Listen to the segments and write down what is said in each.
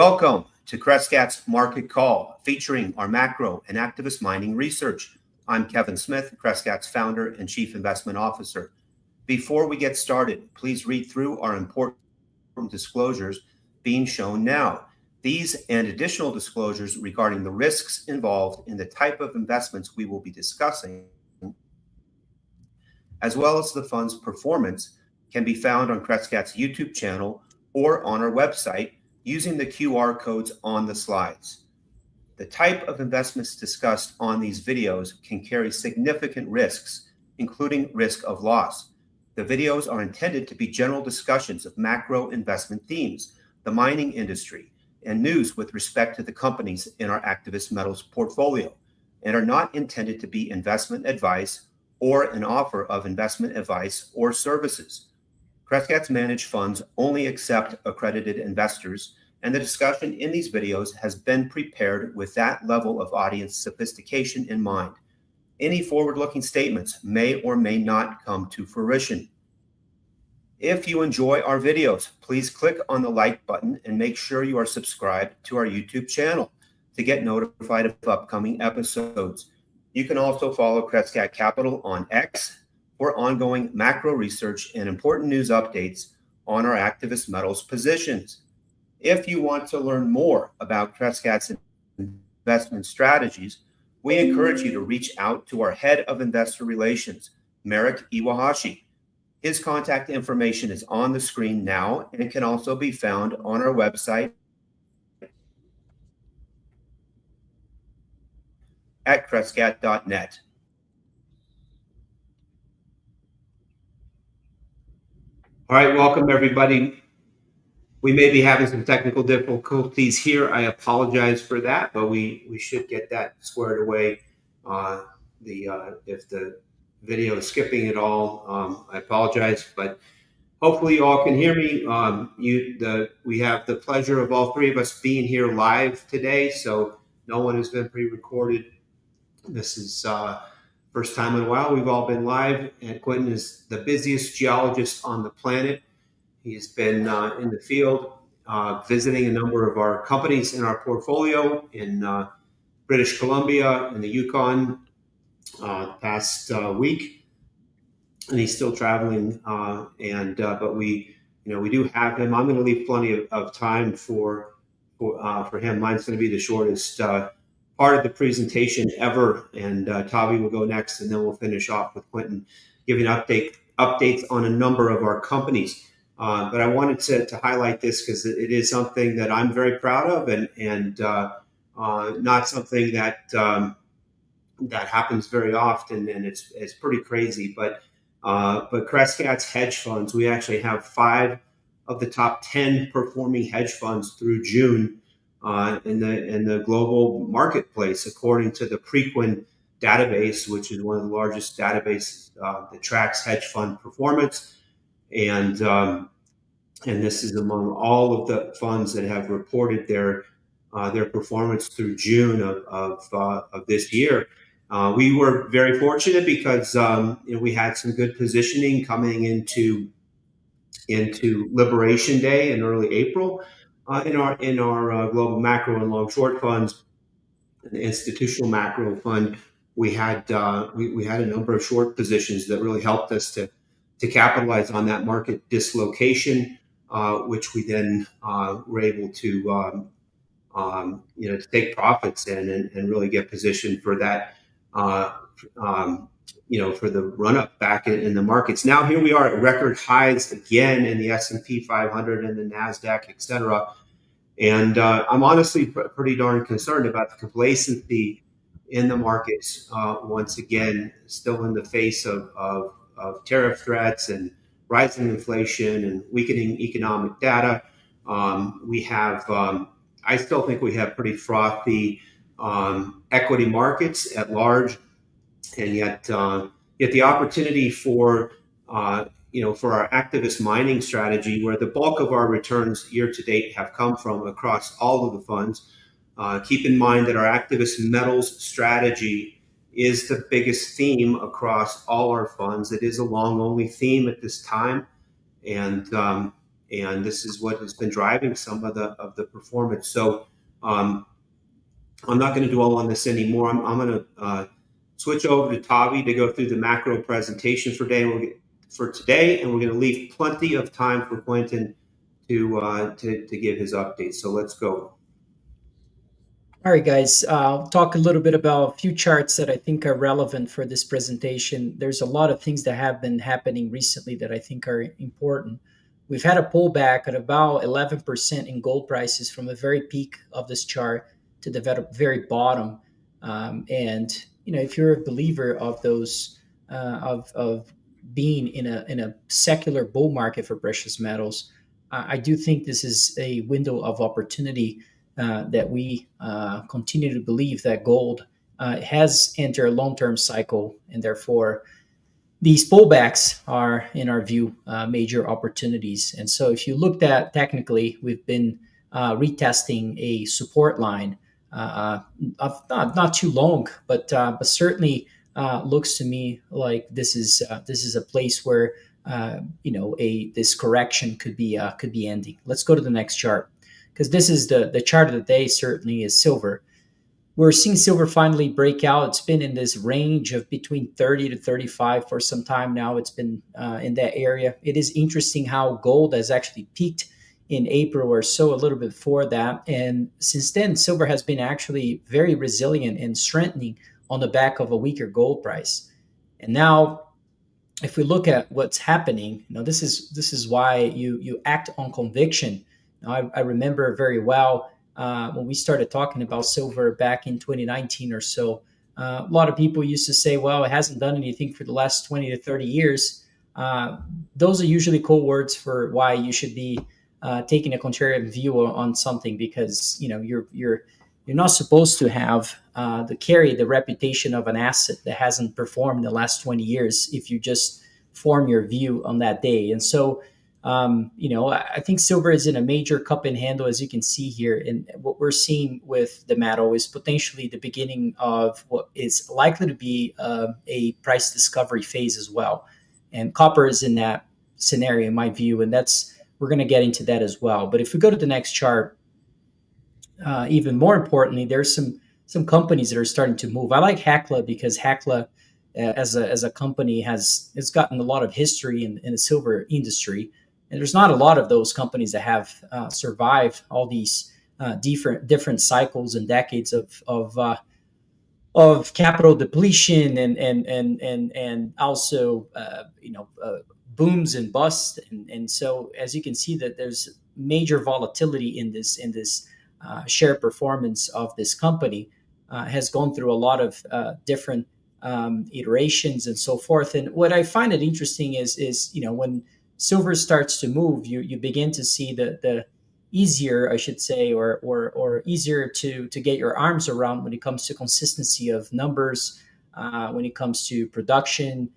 Welcome to Crescat's Market Call, featuring our macro and activist mining research. I'm Kevin Smith, Crescat's founder and chief investment officer. Before we get started, please read through our important disclosures being shown now. These and additional disclosures regarding the risks involved in the type of investments we will be discussing, as well as the fund's performance, can be found on Crescat's YouTube channel or on our website using the QR codes on the slides. The type of investments discussed on these videos can carry significant risks, including risk of loss. The videos are intended to be general discussions of macro investment themes, the mining industry, and news with respect to the companies in our activist metals portfolio, and are not intended to be investment advice or an offer of investment advice or services. Crescat's managed funds only accept accredited investors, and the discussion in these videos has been prepared with that level of audience sophistication in mind. Any forward-looking statements may or may not come to fruition. If you enjoy our videos, please click on the like button and make sure you are subscribed to our YouTube channel to get notified of upcoming episodes. You can also follow Crescat Capital on X for ongoing macro research and important news updates on our activist metals positions. If you want to learn more about Crescat's investment strategies, we encourage you to reach out to our head of investor relations, Merrick Iwahashi. His contact information is on the screen now and can also be found on our website at crescat.net. All right, welcome everybody. We may be having some technical difficulties here. I apologize for that, but we should get that squared away. If the video is skipping at all, I apologize, but hopefully you all can hear me. We have the pleasure of all three of us being here live today, so no one has been pre-recorded. This is first time in a while we've all been live, and Quentin is the busiest geologist on the planet. He's been in the field visiting a number of our companies in our portfolio in British Columbia and the Yukon the past week, and he's still traveling. But we do have him. I'm going to leave plenty of time for him. Mine's going to be the shortest part of the presentation ever, and Tavi will go next, and then we'll finish off with Quentin giving updates on a number of our companies. But I wanted to highlight this because it is something that I'm very proud of, and not something that happens very often, and it's pretty crazy. But Crescat's hedge funds, we actually have 5 of the top 10 performing hedge funds through June in the global marketplace, according to the Preqin database, which is one of the largest databases that tracks hedge fund performance. And this is among all of the funds that have reported their performance through June of this year. We were very fortunate because we had some good positioning coming into Liberation Day in early April in our global macro and long short funds. The institutional macro fund, we had a number of short positions that really helped us to capitalize on that market dislocation, which we then were able to take profits in and really get positioned for that, for the run up back in the markets. Now here we are at record highs again in the S&P 500 and the NASDAQ, et cetera. And I'm honestly pretty darn concerned about the complacency in the markets once again, still in the face of tariff threats and rising inflation and weakening economic data. I still think we have pretty frothy equity markets at large, and yet the opportunity for our activist mining strategy, where the bulk of our returns year to date have come from across all of the funds. Keep in mind that our activist metals strategy is the biggest theme across all our funds. It is a long only theme at this time, and and this is what has been driving some of the performance. So I'm not going to dwell on this anymore. I'm going to switch over to Tavi to go through the macro presentation for today, and we're going to leave plenty of time for Quentin to give his update. So let's go. All right, guys, I'll talk a little bit about a few charts that I think are relevant for this presentation. There's a lot of things that have been happening recently that I think are important. We've had a pullback at about 11% in gold prices from the very peak of this chart to the very bottom. And if you're a believer of those, of being in a secular bull market for precious metals, I do think this is a window of opportunity that we continue to believe that gold has entered a long-term cycle, and therefore these pullbacks are, in our view, major opportunities. And so if you looked at technically, we've been retesting a support line of not too long, but certainly looks to me like this is a place where this correction could be ending. Let's go to the next chart, because this is the chart of the day. Certainly is silver. We're seeing silver finally break out. It's been in this range of between 30 to 35 for some time now. It's been in that area. It is interesting how gold has actually peaked in April or so, a little bit before that. And since then, silver has been actually very resilient and strengthening on the back of a weaker gold price. And now, if we look at what's happening, this is why you act on conviction. I remember very well when we started talking about silver back in 2019 or so. A lot of people used to say, well, it hasn't done anything for the last 20 to 30 years. Those are usually code words for why you should be taking a contrarian view on something, because you're not supposed to have carry the reputation of an asset that hasn't performed in the last 20 years if you just form your view on that day. And so I think silver is in a major cup and handle, as you can see here. And what we're seeing with the metal is potentially the beginning of what is likely to be a price discovery phase as well. And copper is in that scenario, in my view, and we're going to get into that as well. But if we go to the next chart, even more importantly, there's some companies that are starting to move. I like Rackla because Rackla, as a company, has gotten a lot of history in the silver industry. And there's not a lot of those companies that have survived all these different cycles and decades of capital depletion and also booms and busts. And so, as you can see, that there's major volatility in this share performance of this company. Has gone through a lot of different iterations and so forth. And what I find it interesting is when silver starts to move, you begin to see the easier, I should say, or easier to get your arms around when it comes to consistency of numbers, when it comes to production,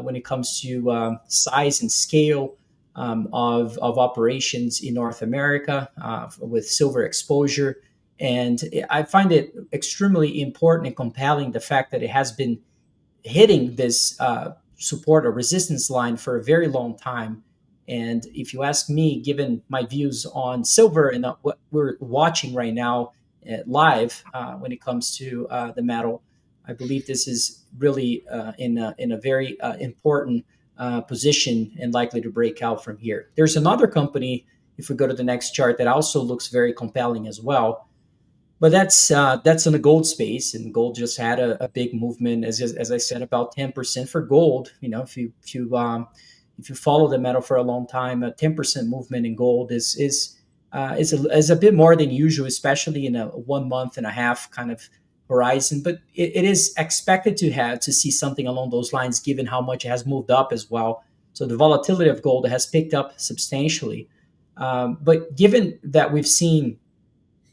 when it comes to size and scale of operations in North America with silver exposure. And I find it extremely important and compelling, the fact that it has been hitting this support or resistance line for a very long time. And if you ask me, given my views on silver and what we're watching right now live when it comes to the metal, I believe this is really in a very important position and likely to break out from here. There's another company, if we go to the next chart, that also looks very compelling as well. But that's in the gold space, and gold just had a big movement, as I said, about 10% for gold. If you follow the metal for a long time, a 10% movement in gold is a bit more than usual, especially in a 1 month and a half kind of horizon. But it is expected to see something along those lines, given how much it has moved up as well. So the volatility of gold has picked up substantially. But given that we've seen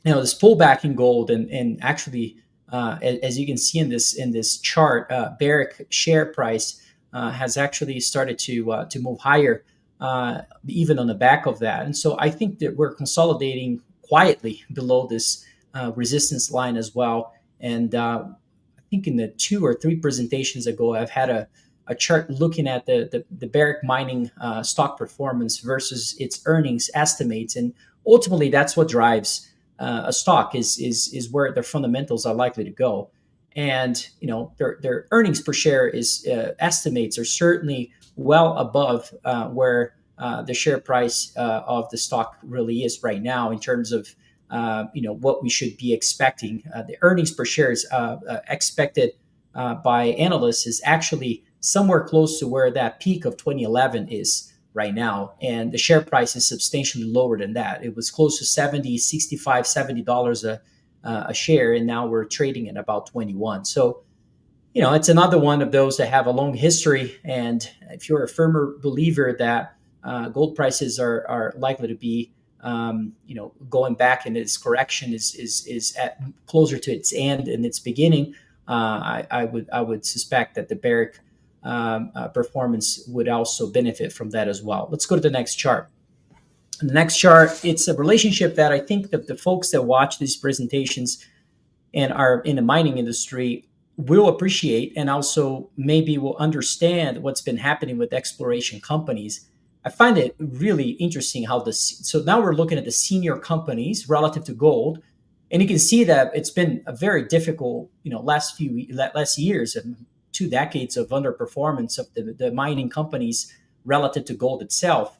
this pullback in gold, and actually, as you can see in this chart, Barrick share price has actually started to move higher, even on the back of that. And so I think that we're consolidating quietly below this resistance line as well. And I think in the 2 or 3 presentations ago, I've had a chart looking at the Barrick mining stock performance versus its earnings estimates, and ultimately that's what drives a stock is where their fundamentals are likely to go. And their earnings per share is estimates are certainly well above where the share price of the stock really is right now in terms of what we should be expecting. The earnings per share is expected by analysts is actually somewhere close to where that peak of 2011 is right now, and the share price is substantially lower than that. It was close to 70, 65, $70 a share, and now we're trading at about 21. So it's another one of those that have a long history. And if you're a firmer believer that gold prices are likely to be, going back, and its correction is at closer to its end and its beginning, I would suspect that the Barrick performance would also benefit from that as well. Let's go to the next chart. The next chart, it's a relationship that I think that the folks that watch these presentations and are in the mining industry will appreciate, and also maybe will understand what's been happening with exploration companies. I find it really interesting how so now we're looking at the senior companies relative to gold, and you can see that it's been a very difficult, last years and 2 decades of underperformance of the mining companies relative to gold itself.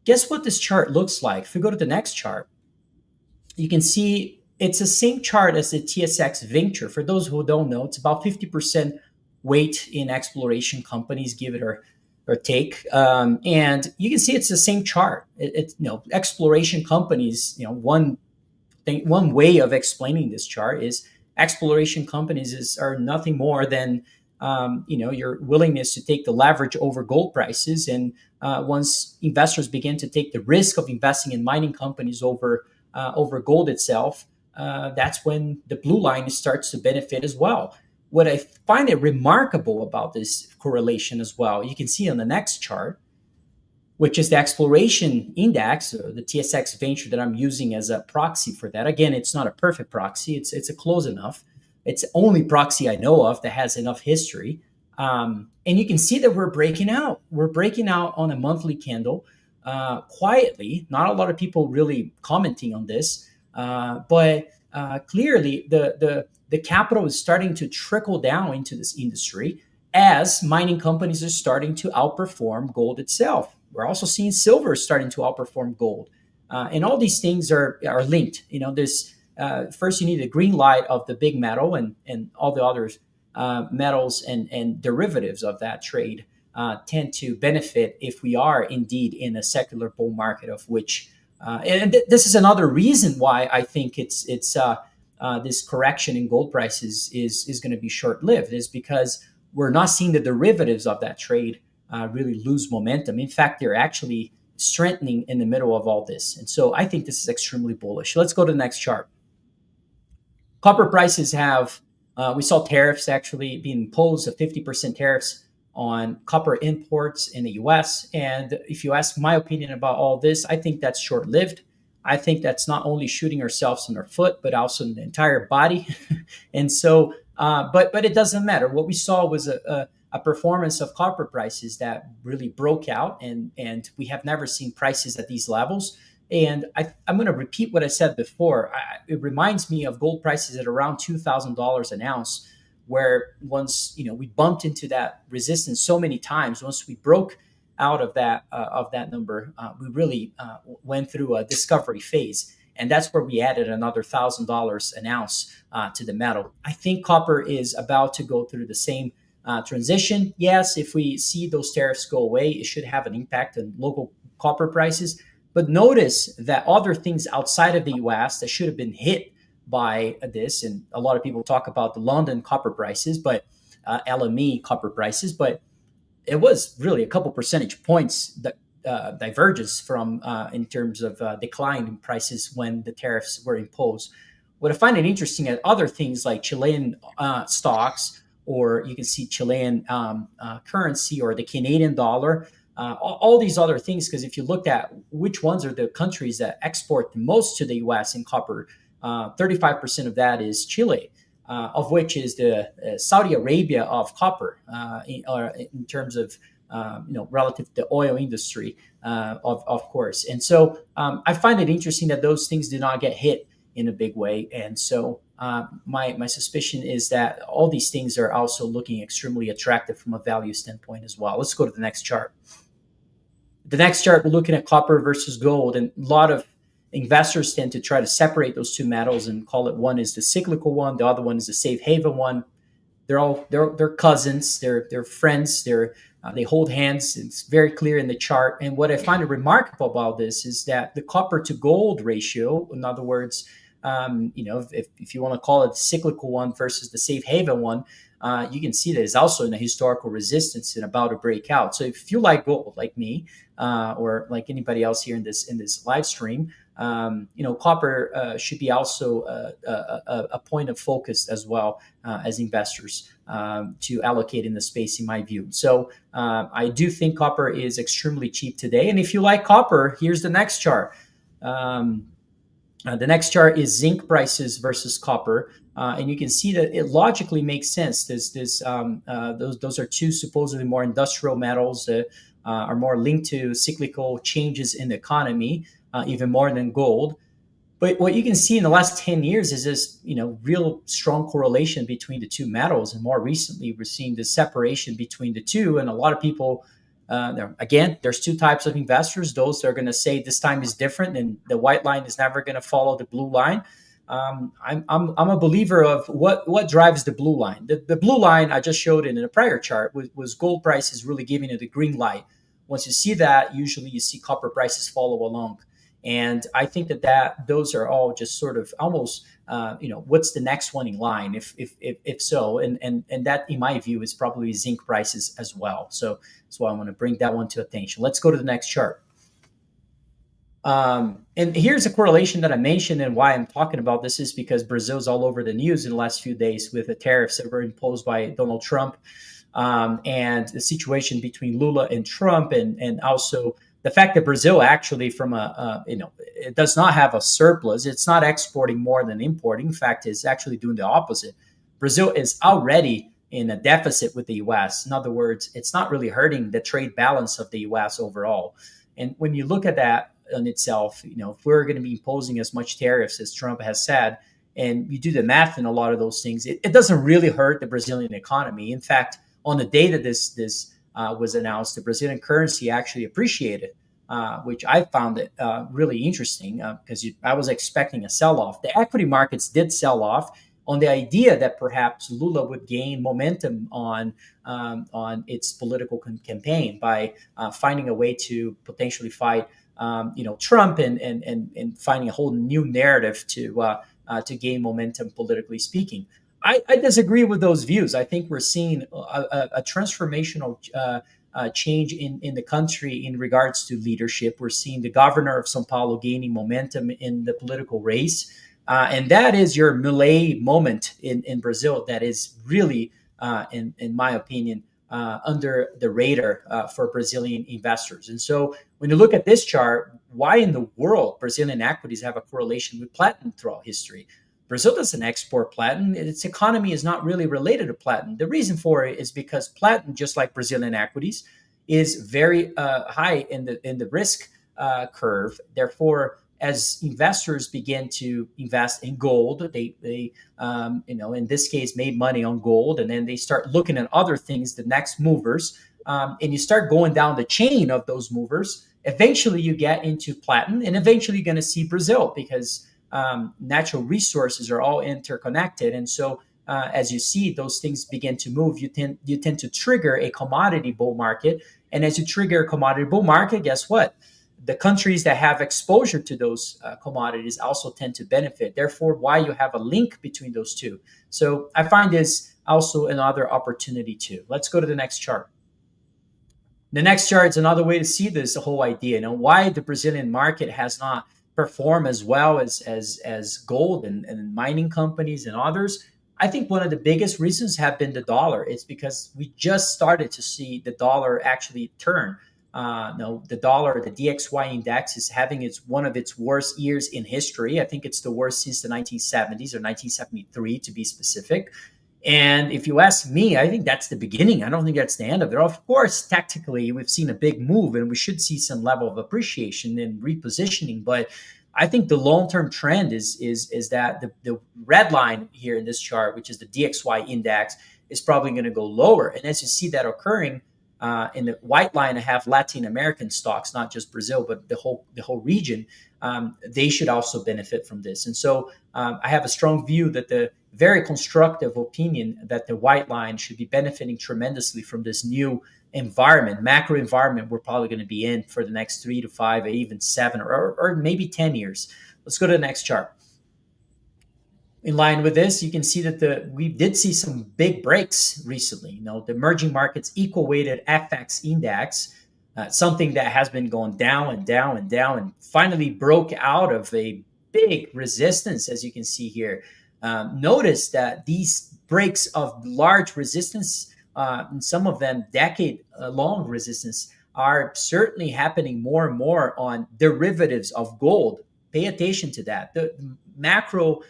Guess what this chart looks like? If we go to the next chart, you can see it's the same chart as the TSX Venture. For those who don't know, it's about 50% weight in exploration companies, give it or take. And you can see it's the same chart. It's exploration companies, one way of explaining this chart is exploration companies are nothing more than your willingness to take the leverage over gold prices. And once investors begin to take the risk of investing in mining companies over gold itself, that's when the blue line starts to benefit as well. What I find it remarkable about this correlation as well, you can see on the next chart, which is the exploration index, the TSX Venture that I'm using as a proxy for that. Again, it's not a perfect proxy. It's a close enough. It's the only proxy I know of that has enough history. And you can see that we're breaking out. We're breaking out on a monthly candle quietly. Not a lot of people really commenting on this. But clearly, the capital is starting to trickle down into this industry as mining companies are starting to outperform gold itself. We're also seeing silver starting to outperform gold. And all these things are linked. There's first you need a green light of the big metal and all the other metals and derivatives of that trade tend to benefit if we are indeed in a secular bull market, of which this is another reason why I think it's this correction in gold prices is going to be short-lived, is because we're not seeing the derivatives of that trade really lose momentum. In fact, they're actually strengthening in the middle of all this. And so I think this is extremely bullish. Let's go to the next chart. Copper prices we saw tariffs actually being imposed, of 50% tariffs on copper imports in the US. And if you ask my opinion about all this, I think that's short-lived. I think that's not only shooting ourselves in our foot, but also in the entire body. And so, but it doesn't matter. What we saw was a performance of copper prices that really broke out, and we have never seen prices at these levels. And I'm going to repeat what I said before. It reminds me of gold prices at around $2,000 an ounce, where once we bumped into that resistance so many times. Once we broke out of that number, we really went through a discovery phase, and that's where we added another $1,000 an ounce to the metal. I think copper is about to go through the same transition. Yes, if we see those tariffs go away, it should have an impact on local copper prices. But notice that other things outside of the US that should have been hit by this, and a lot of people talk about the London copper prices, but LME copper prices, but it was really a couple percentage points that divergence from in terms of decline in prices when the tariffs were imposed. What I find it interesting at other things like Chilean stocks, or you can see Chilean currency or the Canadian dollar, all these other things, because if you look at which ones are the countries that export the most to the U.S. in copper, 35% of that is Chile. of which is the Saudi Arabia of copper, in terms of relative to the oil industry, of course. And so I find it interesting that those things do not get hit in a big way. And so my suspicion is that all these things are also looking extremely attractive from a value standpoint as well. Let's go to the next chart. The next chart, we're looking at copper versus gold, and a lot of investors tend to try to separate those two metals and call it one is the cyclical one, the other one is the safe haven one. They're cousins, they're friends, they hold hands. It's very clear in the chart. And what I find remarkable about this is that the copper to gold ratio, in other words, if you want to call it the cyclical one versus the safe haven one, you can see that it's also in a historical resistance and about to break out. So if you like gold, like me, or like anybody else here in this live stream, copper should be also a point of focus as well as investors to allocate in the space, in my view. So I do think copper is extremely cheap today. And if you like copper, here's the next chart. The next chart is zinc prices versus copper, and you can see that it logically makes sense. Those are two supposedly more industrial metals that are more linked to cyclical changes in the economy, even more than gold. But what you can see in the last 10 years is this, real strong correlation between the two metals. And more recently, we're seeing this separation between the two. And a lot of people, there's two types of investors. Those that are going to say this time is different and the white line is never going to follow the blue line. I'm a believer of what drives the blue line. The blue line I just showed in a prior chart was gold prices really giving it the green light. Once you see that, usually you see copper prices follow along. And I think that those are all just sort of almost, what's the next one in line? If so, and that in my view is probably zinc prices as well. So that's why I want to bring that one to attention. Let's go to the next chart. And here's a correlation that I mentioned, and why I'm talking about this is because Brazil's all over the news in the last few days with the tariffs that were imposed by Donald Trump, and the situation between Lula and Trump, and also the fact that Brazil actually it does not have a surplus. It's not exporting more than importing. In fact, it's actually doing the opposite. Brazil is already in a deficit with the U.S. In other words, it's not really hurting the trade balance of the U.S. overall. And when you look at that in itself, if we're going to be imposing as much tariffs as Trump has said, and you do the math in a lot of those things, it doesn't really hurt the Brazilian economy. In fact, on the day that this was announced, the Brazilian currency actually appreciated, which I found it really interesting because I was expecting a sell-off. The equity markets did sell off on the idea that perhaps Lula would gain momentum on its political campaign by finding a way to potentially fight Trump and finding a whole new narrative to gain momentum politically speaking. I disagree with those views. I think we're seeing a transformational change in the country in regards to leadership. We're seeing the governor of São Paulo gaining momentum in the political race. And that is your Milei moment in Brazil that is really, in my opinion, under the radar for Brazilian investors. And so when you look at this chart, why in the world Brazilian equities have a correlation with platinum throughout history? Brazil doesn't export platinum. Its economy is not really related to platinum. The reason for it is because platinum, just like Brazilian equities, is very high in the risk curve. Therefore, as investors begin to invest in gold, they in this case made money on gold, and then they start looking at other things, the next movers, and you start going down the chain of those movers. Eventually, you get into platinum, and eventually, you're going to see Brazil because natural resources are all interconnected, and so as you see those things begin to move, you tend to trigger a commodity bull market, and as you trigger a commodity bull market, guess what? The countries that have exposure to those commodities also tend to benefit. Therefore, why you have a link between those two. So I find this also another opportunity too. Let's go to the next chart. The next chart is another way to see this whole idea. Why the Brazilian market has not performed as well as gold and mining companies and others. I think one of the biggest reasons have been the dollar. It's because we just started to see the dollar actually turn. No, the dollar, the DXY index is having one of its worst years in history. I think it's the worst since the 1970s or 1973 to be specific. And if you ask me, I think that's the beginning. I don't think that's the end of it. Of course, tactically, we've seen a big move and we should see some level of appreciation and repositioning. But I think the long-term trend is that the red line here in this chart, which is the DXY index, is probably going to go lower. And as you see that occurring, in the white line, I have Latin American stocks, not just Brazil, but the whole region. They should also benefit from this. And so I have a strong view that the very constructive opinion that the white line should be benefiting tremendously from this new environment, macro environment we're probably going to be in for the next 3 to 5, or even 7, or maybe 10 years. Let's go to the next chart. In line with this, you can see that we did see some big breaks recently. The emerging markets equal weighted FX index, something that has been going down and down and down, and finally broke out of a big resistance, as you can see here. Notice that these breaks of large resistance, and some of them decade-long resistance, are certainly happening more and more on derivatives of gold. Pay attention to that. The macro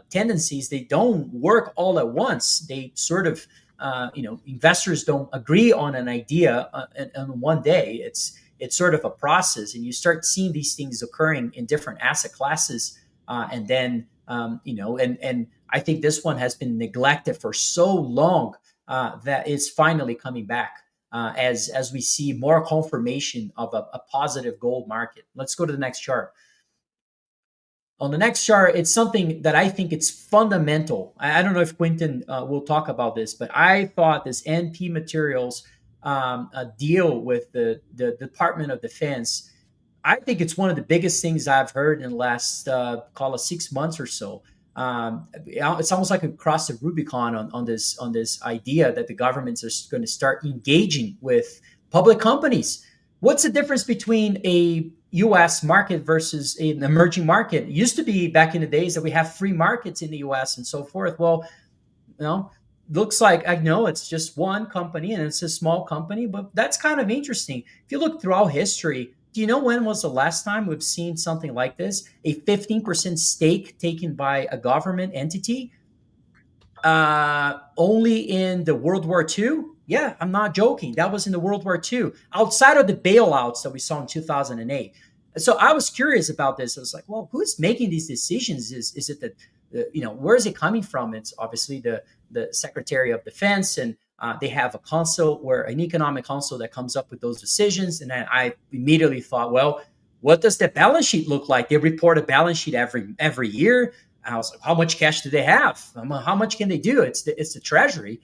tendencies, they don't work all at once. They sort of, investors don't agree on an idea on one day. It's sort of a process, and you start seeing these things occurring in different asset classes, and then and I think this one has been neglected for so long that it's finally coming back as we see more confirmation of a positive gold market. Let's go to the next chart. On the next chart, it's something that I think it's fundamental. I don't know if Quentin will talk about this, but I thought this NP Materials deal with the Department of Defense, I think it's one of the biggest things I've heard in the last, call it 6 months or so. It's almost like across the Rubicon on this idea that the governments are going to start engaging with public companies. What's the difference between a U.S. market versus an emerging market? It used to be back in the days that we have free markets in the U.S. and so forth. Well, looks like, I know it's just one company and it's a small company, but that's kind of interesting. If you look throughout history, do you know when was the last time we've seen something like this? A 15% stake taken by a government entity? Only in the World War II? Yeah, I'm not joking. That was in the World War II, outside of the bailouts that we saw in 2008. So I was curious about this. I was like, well, who's making these decisions? Is it where is it coming from? It's obviously the Secretary of Defense, and they have an economic council that comes up with those decisions. And then I immediately thought, well, what does the balance sheet look like? They report a balance sheet every year. And I was like, how much cash do they have? How much can they do? It's the Treasury.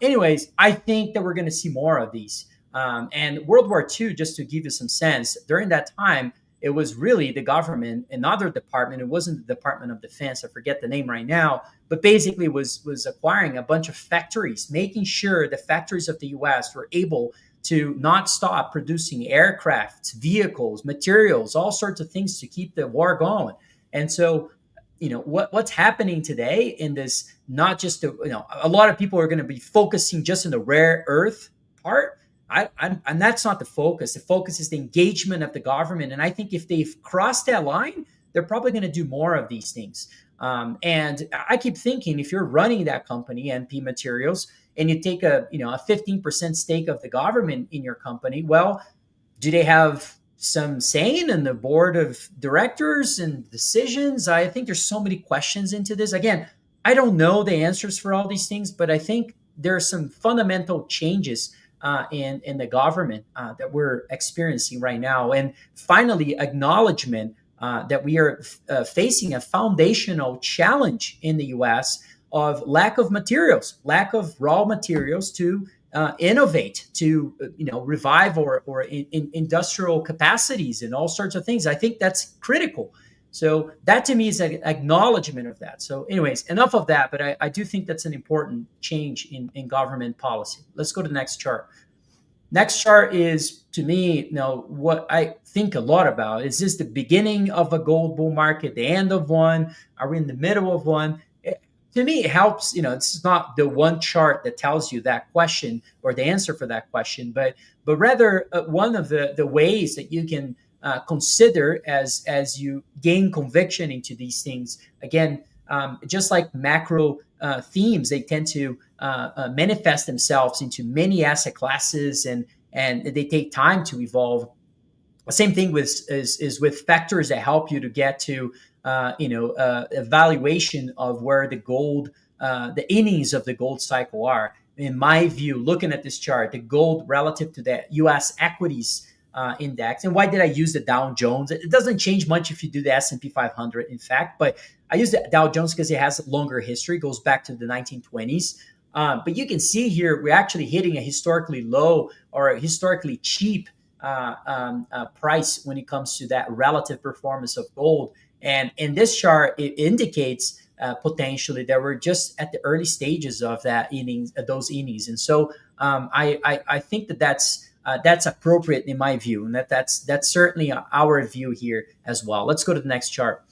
Anyways, I think that we're going to see more of these. And World War II, just to give you some sense, during that time, it was really the government, another department. It wasn't the Department of Defense. I forget the name right now, but basically was acquiring a bunch of factories, making sure the factories of the U.S. were able to not stop producing aircraft, vehicles, materials, all sorts of things to keep the war going. And so, what's happening today in this, not just a lot of people are going to be focusing just on the rare earth part. And that's not the focus. The focus is the engagement of the government. And I think if they've crossed that line, they're probably going to do more of these things. And I keep thinking, if you're running that company, NP Materials, and you take a 15% stake of the government in your company, well, do they have some say in the board of directors and decisions? I think there's so many questions into this. Again, I don't know the answers for all these things, but I think there are some fundamental changes in the government that we're experiencing right now. And finally, acknowledgement that we are facing a foundational challenge in the U.S. of lack of materials, lack of raw materials to innovate, to revive or industrial capacities and all sorts of things. I think that's critical. So that to me is an acknowledgement of that. So anyways, enough of that, but I do think that's an important change in government policy. Let's go to the next chart. Next chart is, to me, what I think a lot about. Is this the beginning of a gold bull market, the end of one? Are we in the middle of one? to me, it helps. It's not the one chart that tells you that question or the answer for that question, but rather one of the ways that you can consider as you gain conviction into these things. Again, just like macro themes, they tend to manifest themselves into many asset classes, and they take time to evolve. Same thing is with factors that help you to get to evaluation of where the innings of the gold cycle are. In my view, looking at this chart, the gold relative to the U.S. equities index. And why did I use the Dow Jones? It doesn't change much if you do the S&P 500, in fact, but I use the Dow Jones because it has longer history, goes back to the 1920s. But you can see here, we're actually hitting a historically low or a historically cheap price when it comes to that relative performance of gold. And in this chart, it indicates potentially that we're just at the early stages of those innings. And so I think that's appropriate in my view, and that's certainly our view here as well. Let's go to the next chart.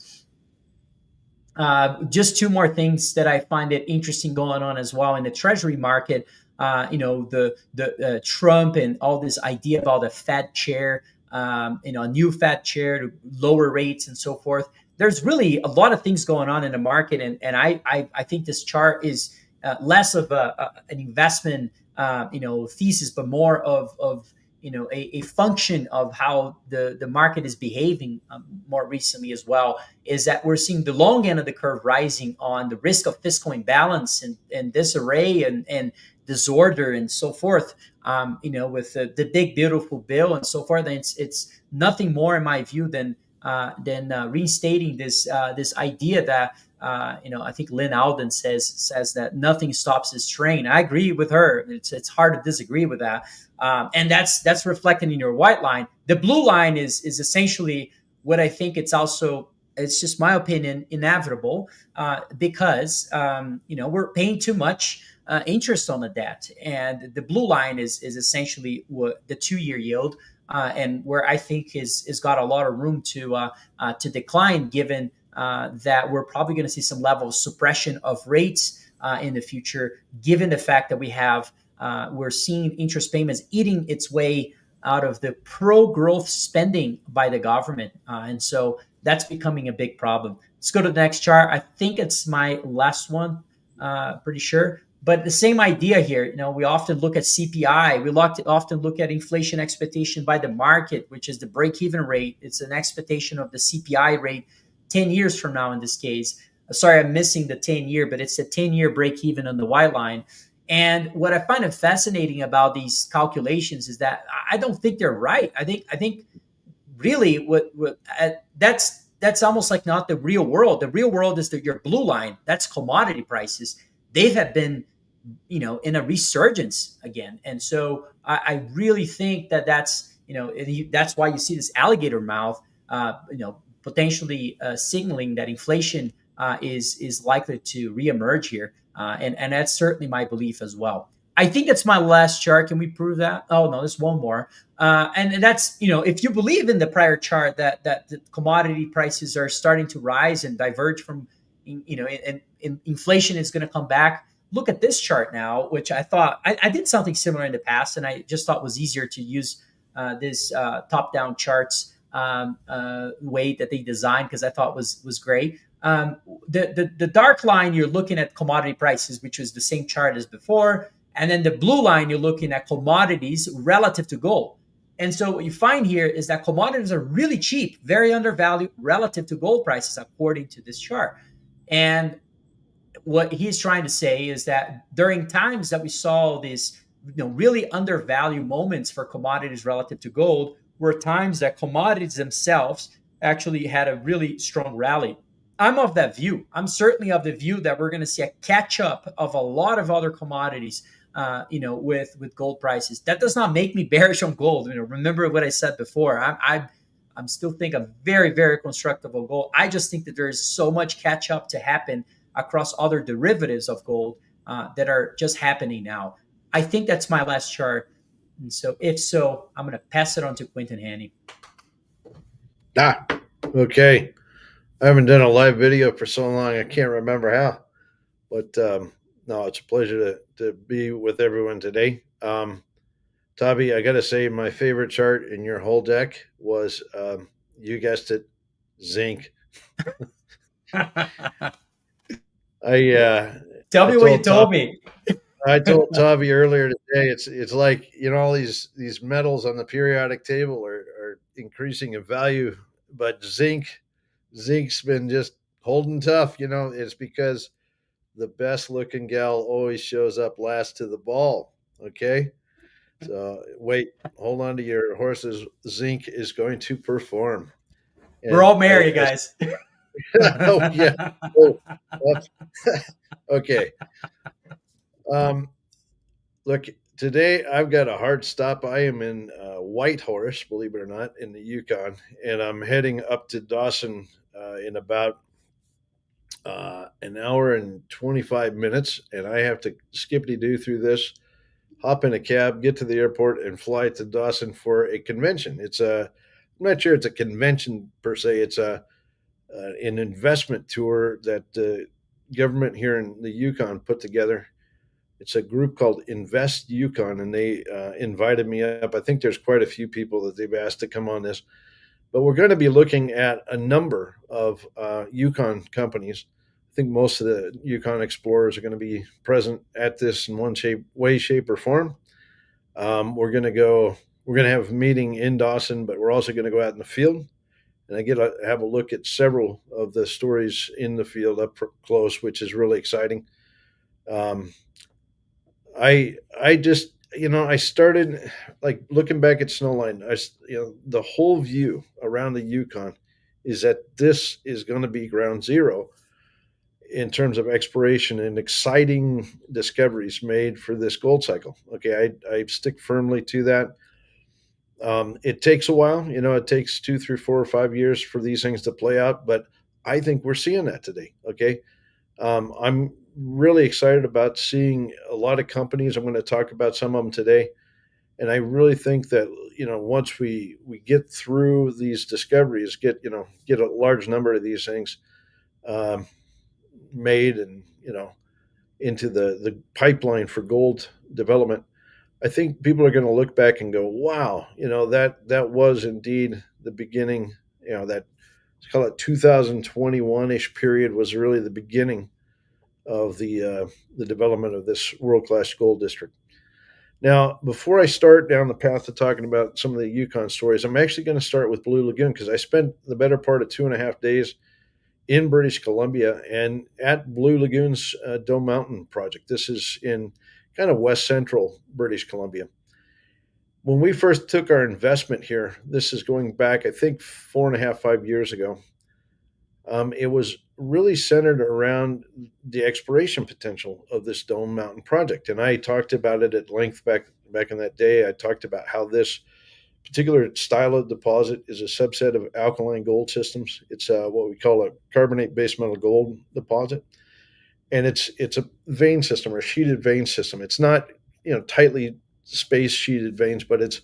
Just two more things that I find it interesting going on as well in the treasury market. The Trump and all this idea about a Fed chair, a new Fed chair to lower rates and so forth. There's really a lot of things going on in the market, and I think this chart is less of an investment thesis, but more of a function of how the market is behaving more recently as well. Is that we're seeing the long end of the curve rising on the risk of fiscal imbalance and disarray and disorder and so forth, with the big beautiful bill and so forth. And it's nothing more, in my view, than reinstating this idea that I think Lynn Alden says that nothing stops this train. I agree with her. It's hard to disagree with that, and that's reflected in your white line. The blue line is essentially what I think. It's just my opinion, inevitable, because we're paying too much interest on the debt, and the blue line is essentially what the 2-year yield. And where I think is got a lot of room to decline, given that we're probably going to see some level of suppression of rates in the future, given the fact that we're seeing interest payments eating its way out of the pro-growth spending by the government, and so that's becoming a big problem. Let's go to the next chart. I think it's my last one, pretty sure. But the same idea here, we often look at CPI. We often look at inflation expectation by the market, which is the break-even rate. It's an expectation of the CPI rate 10 years from now in this case. Sorry, I'm missing the 10-year, but it's the 10-year break-even on the white line. And what I find fascinating about these calculations is that I don't think they're right. I think really that's almost like not the real world. The real world is your blue line. That's commodity prices. They have been, in a resurgence again. And so I really think that's why you see this alligator mouth, potentially signaling that inflation is likely to reemerge here. And that's certainly my belief as well. I think that's my last chart. Can we prove that? Oh, no, there's one more. And that's, if you believe in the prior chart that the commodity prices are starting to rise and diverge from, and inflation is going to come back. Look at this chart now, which I thought I did something similar in the past, and I just thought was easier to use this top-down charts way that they designed, because I thought was great. The dark line, you're looking at commodity prices, which was the same chart as before, and then the blue line, you're looking at commodities relative to gold. And so what you find here is that commodities are really cheap, very undervalued relative to gold prices, according to this chart. And what he's trying to say is that during times that we saw these, really undervalued moments for commodities relative to gold, were times that commodities themselves actually had a really strong rally. I'm of that view. I'm certainly of the view that we're going to see a catch up of a lot of other commodities, with gold prices. That does not make me bearish on gold. Remember what I said before. I'm still think I'm very, very constructive of gold. I just think that there's so much catch up to happen across other derivatives of gold that are just happening now. I think that's my last chart. And so if so, I'm going to pass it on to Quentin Hannan. Okay. I haven't done a live video for so long, I can't remember how. But no, it's a pleasure to be with everyone today. Tavi, I got to say, my favorite chart in your whole deck was, you guessed it, zinc. I Tell I me what you told Tavi told me. I told Tavi earlier today, it's like, all these metals on the periodic table are increasing in value, but zinc's been just holding tough. It's because the best looking gal always shows up last to the ball. Okay, so wait, hold on to your horses. Zinc is going to perform, We're and all married, guys. oh yeah, oh, oops. Okay. Um, Look, today I've got a hard stop. I am in Whitehorse, believe it or not, in the Yukon, and I'm heading up to Dawson in about an hour and 25 minutes. And I have to skippity doo through this, hop in a cab, get to the airport, and fly to Dawson for a convention. I'm not sure it's a convention per se. It's an investment tour that the government here in the Yukon put together. It's a group called Invest Yukon, and they invited me up. I think there's quite a few people that they've asked to come on this, but we're going to be looking at a number of Yukon companies. I think most of the Yukon explorers are going to be present at this in one way, shape, or form. We're going to go. We're going to have a meeting in Dawson, but we're also going to go out in the field, and I get to have a look at several of the stories in the field up close, which is really exciting. Um, I just, I started like looking back at Snowline. The whole view around the Yukon is that this is going to be ground zero in terms of exploration and exciting discoveries made for this gold cycle. Okay, I stick firmly to that. It takes a while, it takes 2, 3, 4, or 5 years for these things to play out, but I think we're seeing that today. Okay, I'm really excited about seeing a lot of companies. I'm going to talk about some of them today, and I really think that once we get through these discoveries, get a large number of these things um, made, and into the pipeline for gold development, I think people are going to look back and go, "Wow, that was indeed the beginning." That, let's call it 2021 ish period, was really the beginning of the development of this world class gold district. Now, before I start down the path of talking about some of the Yukon stories, I'm actually going to start with Blue Lagoon, because I spent the better part of 2.5 days in British Columbia and at Blue Lagoon's Dome Mountain project. This is in kind of west central British Columbia. When we first took our investment here, this is going back, I think, 4.5, 5 years ago. It was really centered around the exploration potential of this Dome Mountain project, and I talked about it at length back in that day. I talked about how this particular style of deposit is a subset of alkaline gold systems. It's what we call a carbonate base metal gold deposit, and it's a vein system, or a sheeted vein system. It's not tightly spaced sheeted veins, but it's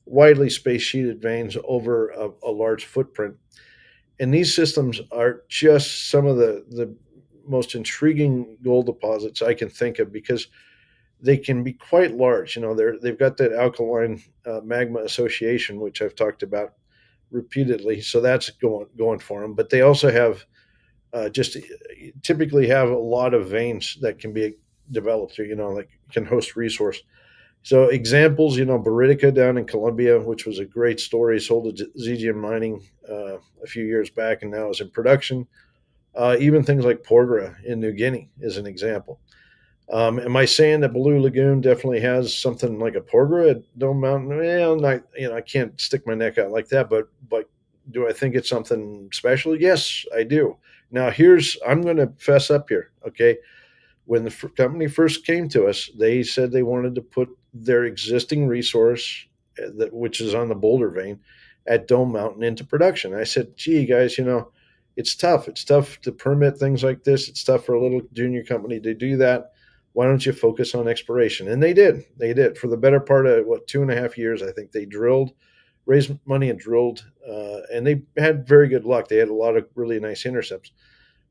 widely spaced sheeted veins over a large footprint. And these systems are just some of the most intriguing gold deposits I can think of, because they can be quite large. They've got that alkaline magma association, which I've talked about repeatedly. So that's going for them. But they also have just typically have a lot of veins that can be developed, or like can host resource. So examples, Baritica down in Colombia, which was a great story, sold to ZGM Mining a few years back, and now is in production. Even things like Porgera in New Guinea is an example. Am I saying that Blue Lagoon definitely has something like a Porgera at Dome Mountain? Well, not, I can't stick my neck out like that, but do I think it's something special? Yes, I do. Now, I'm going to fess up here, okay? When the company first came to us, they said they wanted to put their existing resource, which is on the Boulder vein, at Dome Mountain into production. I said, "Gee, guys, it's tough. It's tough to permit things like this. It's tough for a little junior company to do that. Why don't you focus on exploration?" And they did. They did for the better part of 2.5 years. I think they raised money and drilled, and they had very good luck. They had a lot of really nice intercepts,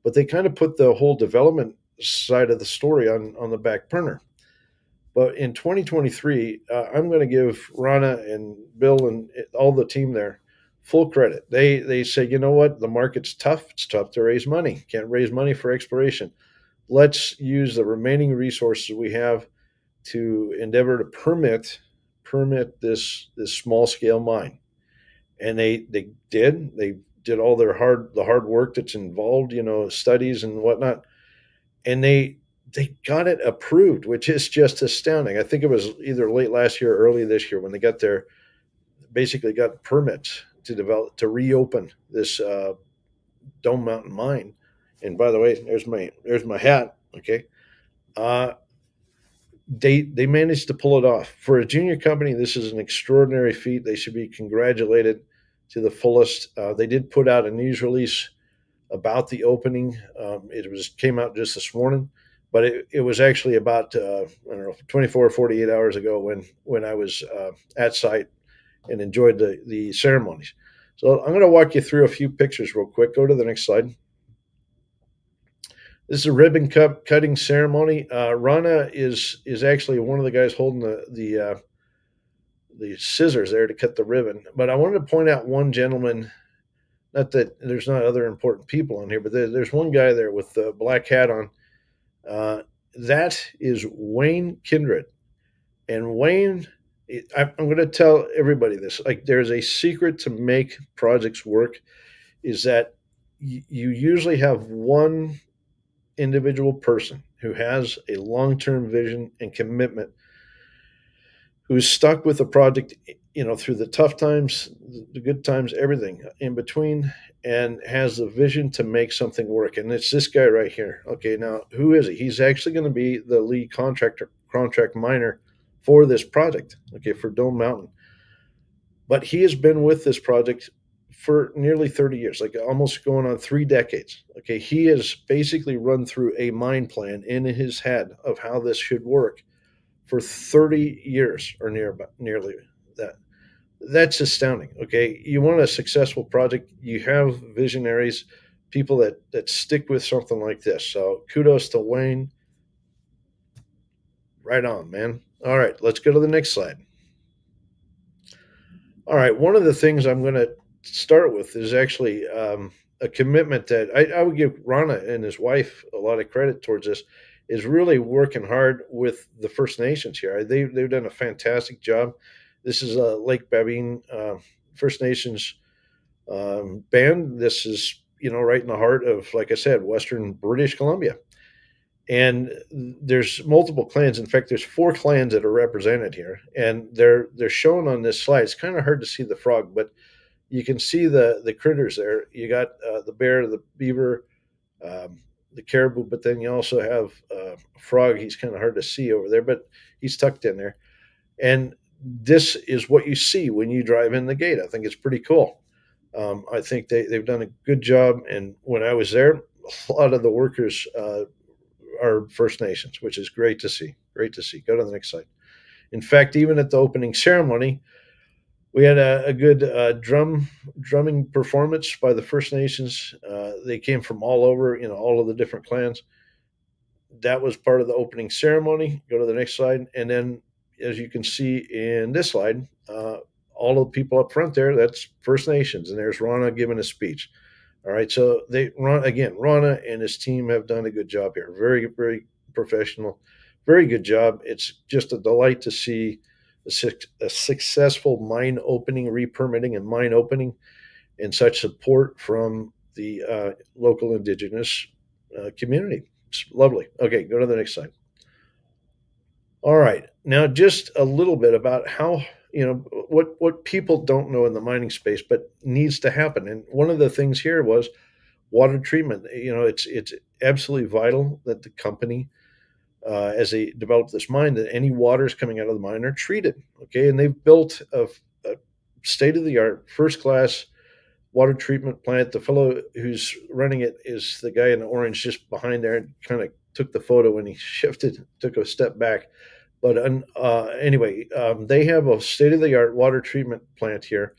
but they kind of put the whole development side of the story on the back burner. But in 2023, I'm going to give Rana and Bill and all the team there full credit. They say, you know what, the market's tough. It's tough to raise money. Can't raise money for exploration. Let's use the remaining resources we have to endeavor to permit this small scale mine. And they did all the hard work that's involved, studies and whatnot, and they got it approved, which is just astounding. I think it was either late last year or early this year when they got basically got permits to reopen this Dome Mountain mine. And by the way, there's my hat. Okay, they managed to pull it off. For a junior company, this is an extraordinary feat. They should be congratulated to the fullest. They did put out a news release about the opening. It came out just this morning, but it was actually about 24 or 48 hours ago when I was at site and enjoyed the ceremonies. So I'm going to walk you through a few pictures real quick. Go to the next slide. This is a ribbon cutting ceremony. Rana is actually one of the guys holding the scissors there to cut the ribbon. But I wanted to point out one gentleman. Not that there's not other important people on here, but there's one guy there with the black hat on. That is Wayne Kindred. And Wayne, I'm going to tell everybody this. Like, there's a secret to make projects work, is that you usually have one individual person who has a long-term vision and commitment, who's stuck with the project, through the tough times, the good times, everything in between, and has the vision to make something work. And it's this guy right here. Okay, now who is he? He's actually going to be the lead contract miner for this project, okay, for Dome Mountain. But he has been with this project for nearly 30 years, like almost going on 3 decades. Okay, he has basically run through a mine plan in his head of how this should work for 30 years or nearly that. That's astounding. Okay, you want a successful project, you have visionaries, people that stick with something like this. So kudos to Wayne. Right on, man. All right, let's go to the next slide. All right, one of the things I'm going to start with is actually a commitment that I would give Rana and his wife a lot of credit towards this, is really working hard with the First Nations here. They've done a fantastic job. This is a Lake Babine First Nations band. This is, right in the heart of, like I said, Western British Columbia. And there's multiple clans. In fact, there's 4 clans that are represented here, and they're shown on this slide. It's kind of hard to see the frog, but you can see the critters there. You got the bear, the beaver, the caribou, but then you also have a frog. He's kind of hard to see over there, but he's tucked in there. And this is what you see when you drive in the gate. I think it's pretty cool. I think they've done a good job. And when I was there, a lot of the workers are First Nations, which is great to see. Great to see. Go to the next slide. In fact, even at the opening ceremony, we had a good drumming performance by the First Nations. They came from all over, all of the different clans. That was part of the opening ceremony. Go to the next slide. And then, as you can see in this slide, all of the people up front there, that's First Nations. And there's Rana giving a speech. All right, so Rana and his team have done a good job here. Very, very professional, very good job. It's just a delight to see a successful mine opening, re-permitting and mine opening, and such support from the local Indigenous community. It's lovely. Okay, go to the next slide. All right, now just a little bit about how, what people don't know in the mining space, but needs to happen. And one of the things here was water treatment. It's absolutely vital that the company, as they develop this mine, that any waters coming out of the mine are treated. Okay, and they've built a state-of-the-art, first-class water treatment plant. The fellow who's running it is the guy in the orange just behind there, and kind of took the photo when he took a step back. But anyway, they have a state-of-the-art water treatment plant here.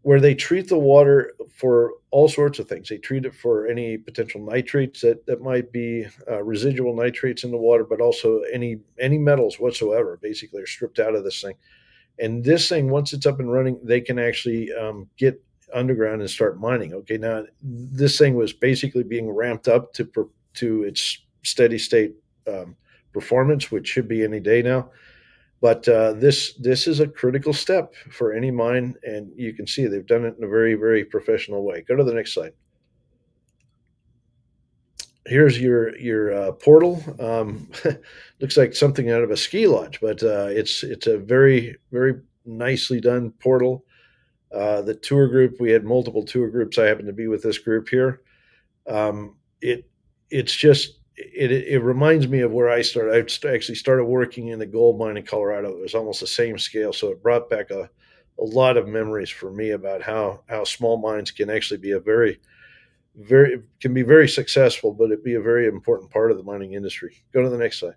where they treat the water for all sorts of things. They treat it for any potential nitrates that might be residual nitrates in the water, but also any metals whatsoever basically are stripped out of this thing. And this thing, once it's up and running, they can actually get underground and start mining. Okay, now this thing was basically being ramped up to its steady state performance, which should be any day now. But this is a critical step for any mine, and you can see they've done it in a very, very professional way. Go to the next slide. Here's your portal. Looks like something out of a ski lodge, but it's a very, very nicely done portal. The tour group, we had multiple tour groups. I happen to be with this group here. It's just it reminds me of where I started. I actually started working in a gold mine in Colorado. It was almost the same scale, so it brought back a lot of memories for me about how small mines can actually be a very successful, but it be a very important part of the mining industry. Go to the next slide.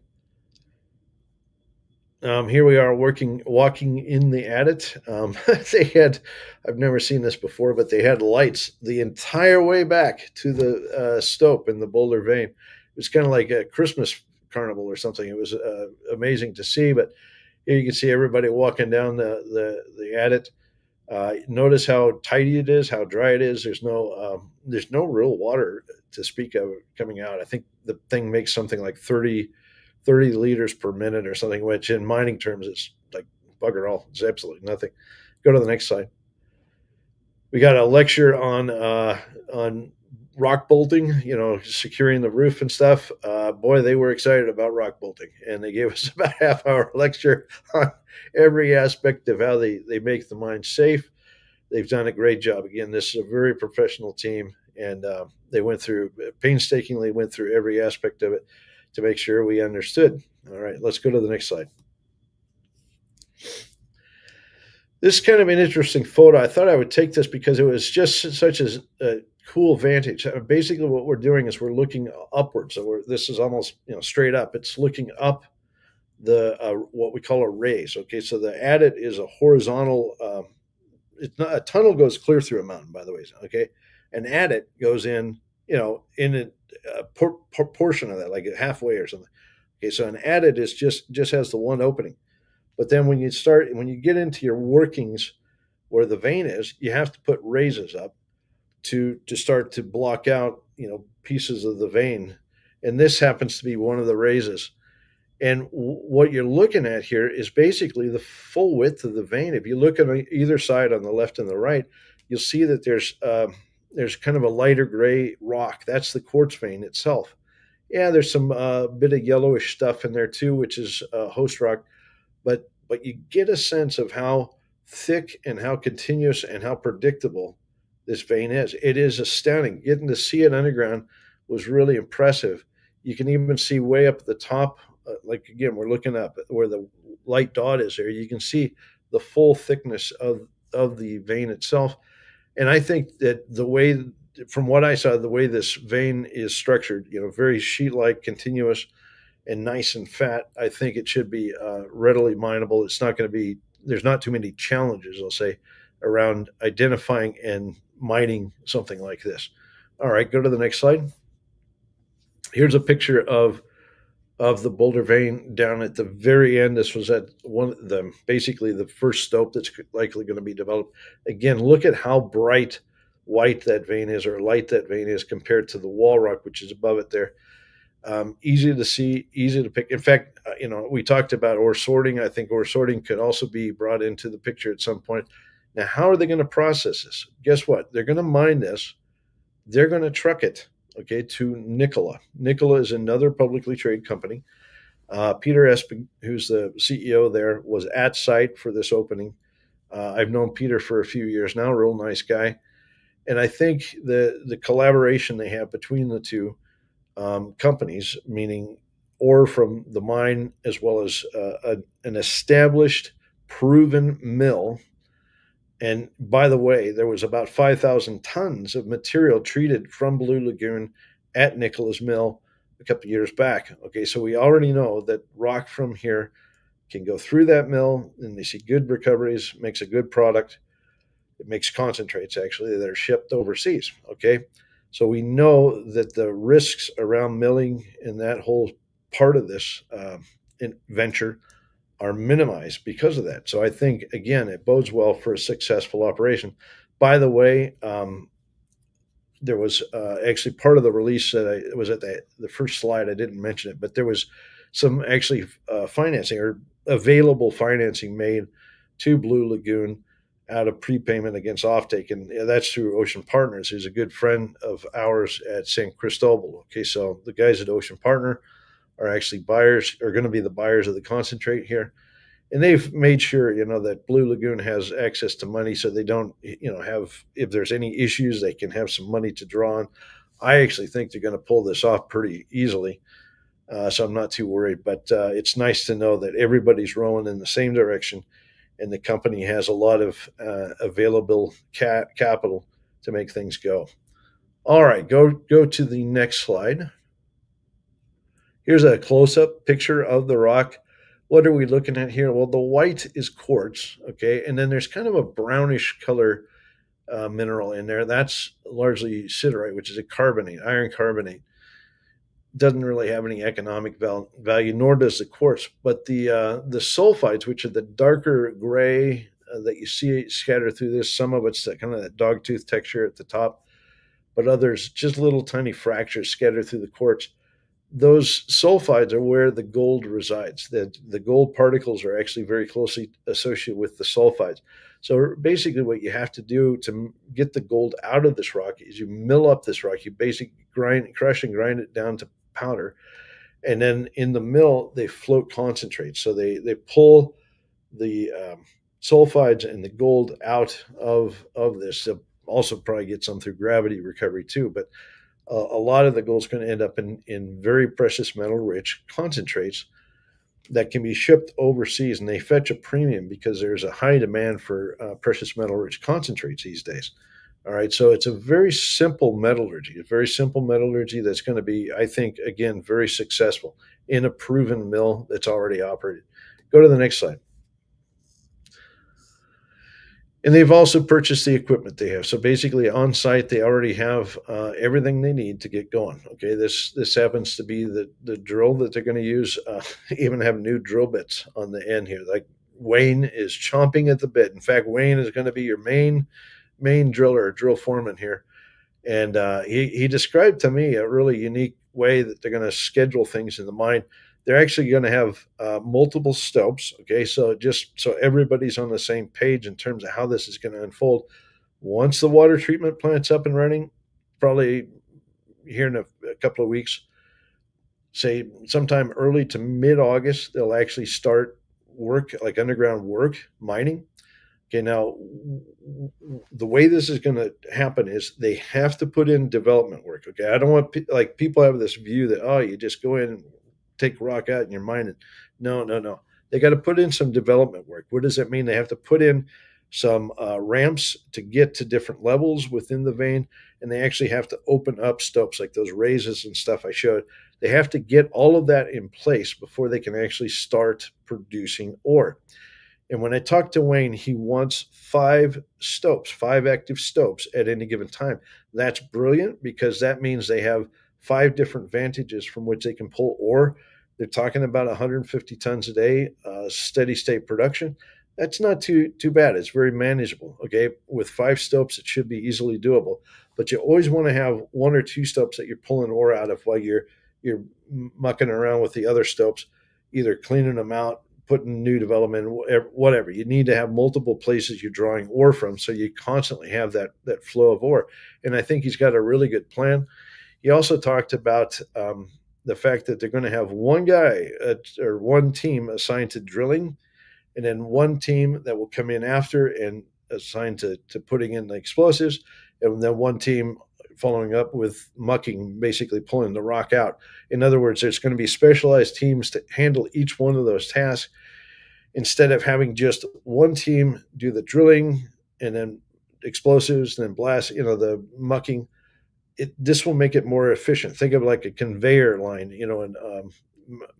Here we are walking in the adit. They had, I've never seen this before, but they had lights the entire way back to the stope in the Boulder Vein. It was kind of like a Christmas carnival or something. It was amazing to see, but here you can see everybody walking down the adit. Notice how tidy it is, how dry it is. There's no real water to speak of coming out. I think the thing makes something like 30 liters per minute or something, which in mining terms is like bugger all. It's absolutely nothing. Go to the next slide. We got a lecture on rock bolting, securing the roof and stuff. Boy, they were excited about rock bolting, and they gave us about a half-hour lecture on every aspect of how they make the mine safe. They've done a great job. Again, this is a very professional team, and they painstakingly went through every aspect of it to make sure we understood. All right, let's go to the next slide. This is kind of an interesting photo. I thought I would take this because it was just such a cool vantage. Basically, what we're doing is we're looking upwards. So this is almost straight up. It's looking up the what we call a raise. Okay, so the adit is a horizontal. It's not a tunnel goes clear through a mountain, by the way. Okay, an adit goes in in a portion of that, like halfway or something. Okay, so an adit is just has the one opening. But then when you get into your workings where the vein is, you have to put raises up to start to block out, pieces of the vein. And this happens to be one of the raises. And what you're looking at here is basically the full width of the vein. If you look at either side on the left and the right, you'll see that there's kind of a lighter gray rock. That's the quartz vein itself. Yeah, there's some bit of yellowish stuff in there too, which is host rock. But you get a sense of how thick and how continuous and how predictable this vein is. It is astounding. Getting to see it underground was really impressive. You can even see way up at the top, like again, we're looking up where the light dot is there. You can see the full thickness of the vein itself. And I think that from what I saw, the way this vein is structured, very sheet-like, continuous, and nice and fat, I think it should be readily mineable. It's not going to be, there's not too many challenges, I'll say, around identifying and mining something like this. All right, go to the next slide. Here's a picture of the Boulder vein down at the very end. This was at basically the first stope that's likely going to be developed. Again, look at how bright white that vein is, or light that vein is, compared to the wall rock, which is above it there. Easy to see, easy to pick. In fact, we talked about ore sorting. I think ore sorting could also be brought into the picture at some point. Now, how are they going to process this? Guess what? They're going to mine this. They're going to truck it, to Nikola. Nikola is another publicly traded company. Peter Esping, who's the CEO there, was at site for this opening. I've known Peter for a few years now, real nice guy. And I think the collaboration they have between the two companies, meaning ore from the mine as well as an established, proven mill. And by the way, there was about 5,000 tons of material treated from Blue Lagoon at Nikola's mill a couple of years back. Okay, so we already know that rock from here can go through that mill, and they see good recoveries, makes a good product. It makes concentrates actually that are shipped overseas. Okay. So we know that the risks around milling in that whole part of this venture are minimized because of that. So I think, again, it bodes well for a successful operation. By the way, there was actually part of the release that it was at the first slide. I didn't mention it, but there was some actually financing or available financing made to Blue Lagoon out of prepayment against offtake, and that's through Ocean Partners, who's a good friend of ours at San Cristobal. Okay, so the guys at Ocean Partner are actually buyers, are going to be the buyers of the concentrate here, and they've made sure that Blue Lagoon has access to money, so they don't have, if there's any issues, they can have some money to draw on. I actually think they're going to pull this off pretty easily, so I'm not too worried. But it's nice to know that everybody's rowing in the same direction, and the company has a lot of available capital to make things go. All right, go to the next slide. Here's a close-up picture of the rock. What are we looking at here? Well, the white is quartz, okay, and then there's kind of a brownish color mineral in there. That's largely siderite, which is a carbonate, iron carbonate. Doesn't really have any economic value, nor does the quartz. But the sulfides, which are the darker gray that you see scattered through this, some of it's kind of that dog tooth texture at the top, but others just little tiny fractures scattered through the quartz. Those sulfides are where the gold resides. The gold particles are actually very closely associated with the sulfides. So basically what you have to do to get the gold out of this rock is you mill up this rock. You basically crush and grind it down to powder. And then in the mill, they float concentrate. So they pull the sulfides and the gold out of this. They'll also probably get some through gravity recovery too. But a lot of the gold is going to end up in very precious metal rich concentrates that can be shipped overseas, and they fetch a premium because there's a high demand for precious metal rich concentrates these days. All right, so it's a very simple metallurgy, that's going to be, I think, again, very successful in a proven mill that's already operated. Go to the next slide. And they've also purchased the equipment they have. So basically on site, they already have everything they need to get going. Okay, this happens to be the drill that they're going to use, even have new drill bits on the end here. Like Wayne is chomping at the bit. In fact, Wayne is going to be your main driller, drill foreman here. And he described to me a really unique way that they're going to schedule things in the mine. They're actually going to have multiple stopes. Okay, so just so everybody's on the same page in terms of how this is going to unfold. Once the water treatment plant's up and running, probably here in a couple of weeks, say sometime early to mid-August, they'll actually start work, like underground work, mining. Okay, now the way this is going to happen is they have to put in development work. Okay, I don't want people have this view that you just go in and take rock out and you're mining. No. They got to put in some development work. What does that mean? They have to put in some ramps to get to different levels within the vein, and they actually have to open up stopes like those raises and stuff I showed. They have to get all of that in place before they can actually start producing ore. And when I talked to Wayne, he wants 5 active stopes at any given time. That's brilliant because that means they have 5 different vantages from which they can pull ore. They're talking about 150 tons a day, steady state production. That's not too bad. It's very manageable. Okay, with 5 stopes, it should be easily doable. But you always want to have 1 or 2 stopes that you're pulling ore out of while you're mucking around with the other stopes, either cleaning them out, putting new development, whatever. You need to have multiple places you're drawing ore from, so you constantly have that flow of ore. And I think he's got a really good plan. He also talked about the fact that they're going to have one guy or one team assigned to drilling, and then one team that will come in after and assigned to putting in the explosives, and then one team following up with mucking, basically pulling the rock out. In other words, there's going to be specialized teams to handle each one of those tasks instead of having just one team do the drilling and then explosives and then blast, the mucking. This will make it more efficient. Think of like a conveyor line, in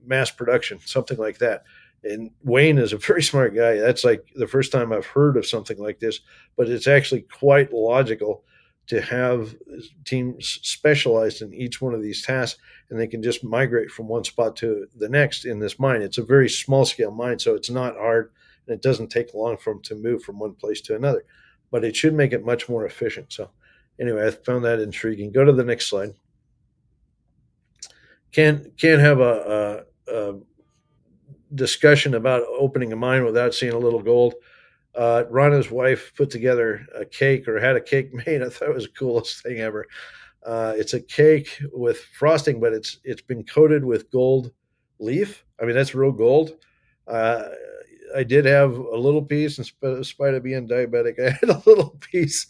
mass production, something like that. And Wayne is a very smart guy. That's like the first time I've heard of something like this, but it's actually quite logical to have teams specialized in each one of these tasks, and they can just migrate from one spot to the next in this mine. It's a very small scale mine, so it's not hard, and it doesn't take long for them to move from one place to another, but it should make it much more efficient. So anyway, I found that intriguing. Go to the next slide. Can't have a discussion about opening a mine without seeing a little gold. Rana's wife put together a cake, or had a cake made. I thought it was the coolest thing ever. It's a cake with frosting, but it's been coated with gold leaf. I mean, that's real gold. I did have a little piece, in spite of being diabetic. I had a little piece.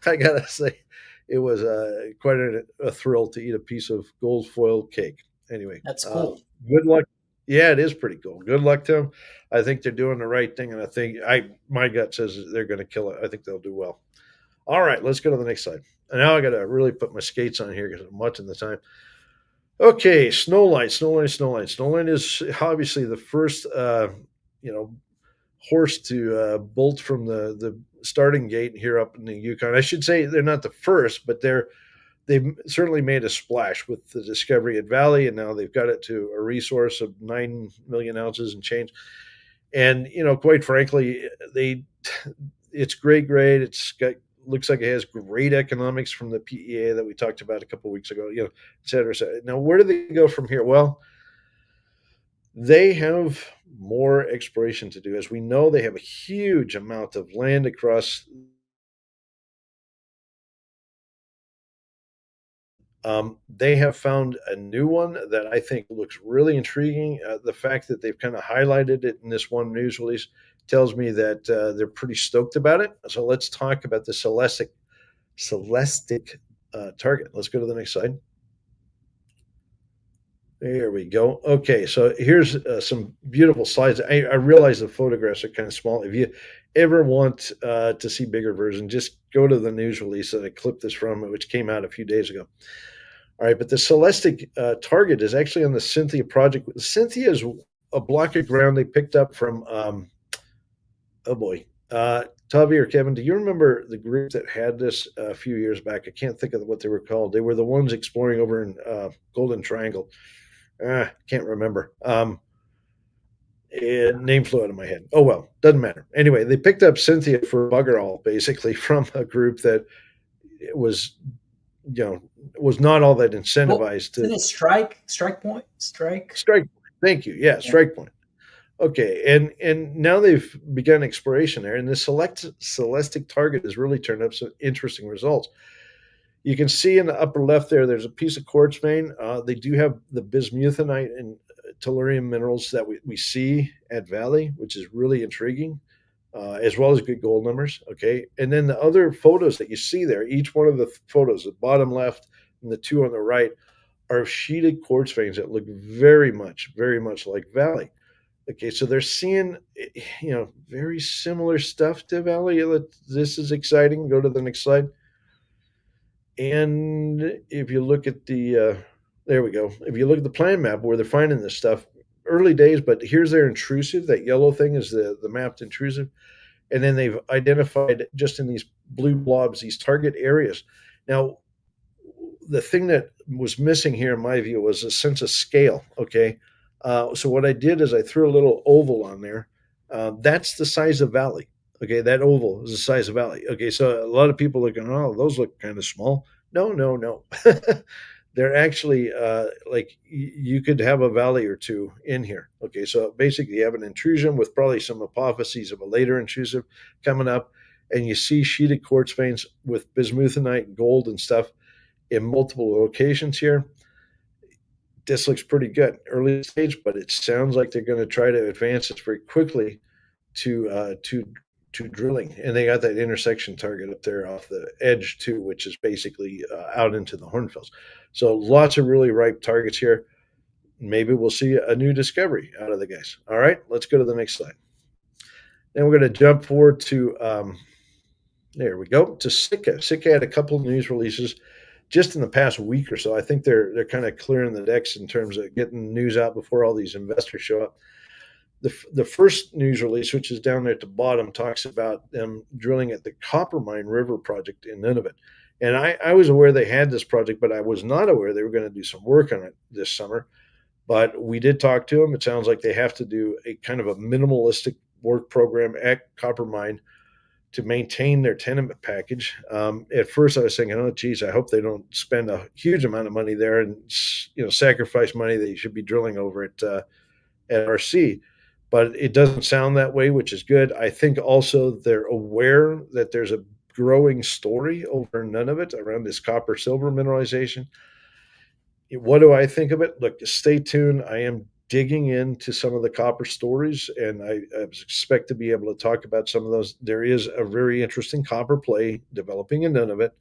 I gotta say, it was quite a thrill to eat a piece of gold foil cake. Anyway, That's cool. Good luck. Yeah, it is pretty cool. Good luck to them. I think they're doing the right thing, and I think my gut says they're going to kill it. I think they'll do well. All right, let's go to the next slide. And now I got to really put my skates on here because I'm watching the time. Okay, Snowline. Snowline is obviously the first, horse to bolt from the starting gate here up in the Yukon. I should say they're not the first, but they've certainly made a splash with the discovery at Valley, and now they've got it to a resource of 9 million ounces and change. And quite frankly, it's great grade. Looks like it has great economics from the PEA that we talked about a couple of weeks ago. Et cetera, et cetera. Now, where do they go from here? Well, they have more exploration to do. As we know, they have a huge amount of land across. They have found a new one that I think looks really intriguing. The fact that they've kind of highlighted it in this one news release tells me that they're pretty stoked about it. So let's talk about the Celestic target. Let's go to the next slide. There we go. Okay, so here's some beautiful slides. I realize the photographs are kind of small. If you ever want to see bigger version, just go to the news release that I clipped this from, which came out a few days ago. All right, but the Celestic target is actually on the Cynthia project. Cynthia is a block of ground they picked up from, Tavi or Kevin, do you remember the group that had this a few years back? I can't think of what they were called. They were the ones exploring over in Golden Triangle. Can't remember. Name flew out of my head. Oh, well, doesn't matter. Anyway, they picked up Cynthia for bugger all, basically, from a group that was not all that incentivized to strike point. Thank you. Yeah, strike point. Okay, and now they've begun exploration there, and the Celestic target has really turned up some interesting results. You can see in the upper left there's a piece of quartz vein. They do have the bismuthinite and tellurium minerals that we see at Valley, which is really intriguing, as well as good gold numbers. Okay, and then the other photos that you see there, each one of the photos, the bottom left and the two on the right, are sheeted quartz veins that look very much like Valley. Okay, so they're seeing, very similar stuff to Valley. This is exciting. Go to the next slide. And if you look at there we go. If you look at the plan map where they're finding this stuff, early days, but here's their intrusive. That yellow thing is the mapped intrusive. And then they've identified just in these blue blobs, these target areas. Now, the thing that was missing here, in my view, was a sense of scale, okay? So what I did is I threw a little oval on there. That's the size of Valley. Okay, that oval is the size of Valley. Okay, so a lot of people are going, oh, those look kind of small. No. They're actually like you could have a Valley or two in here. Okay, so basically you have an intrusion with probably some apophyses of a later intrusive coming up, and you see sheeted quartz veins with bismuthinite, gold, and stuff in multiple locations here. This looks pretty good, early stage, but it sounds like they're going to try to advance it very quickly to drilling, and they got that intersection target up there off the edge too, which is basically out into the Hornfels. So lots of really ripe targets here. Maybe we'll see a new discovery out of the guys. All right, let's go to the next slide. Then we're going to jump forward to there we go to Sitka. Sitka had a couple of news releases just in the past week or so. I think they're kind of clearing the decks in terms of getting news out before all these investors show up. The first news release, which is down there at the bottom, talks about them drilling at the Coppermine River project in Nunavut. And I was aware they had this project, but I was not aware they were going to do some work on it this summer. But we did talk to them. It sounds like they have to do a kind of a minimalistic work program at Coppermine to maintain their tenement package. At first, I was thinking, oh, geez, I hope they don't spend a huge amount of money there and sacrifice money that you should be drilling over at RC. But it doesn't sound that way, which is good. I think also they're aware that there's a growing story over in Nunavut around this copper silver mineralization. What do I think of it? Look, stay tuned. I am digging into some of the copper stories, and I expect to be able to talk about some of those. There is a very interesting copper play developing in Nunavut.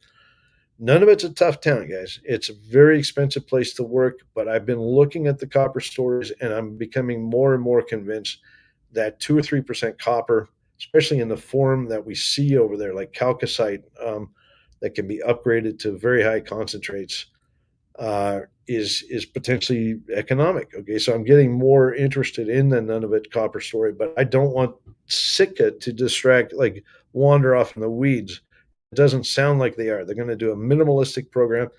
Nunavut's a tough town, guys. It's a very expensive place to work, but I've been looking at the copper stories, and I'm becoming more and more convinced that 2 or 3% copper, especially in the form that we see over there, like chalcocite, that can be upgraded to very high concentrates, is potentially economic. Okay, so I'm getting more interested in the Nunavut copper story, but I don't want Sitka to distract, like wander off in the weeds. It doesn't sound like they are. They're going to do a minimalistic program,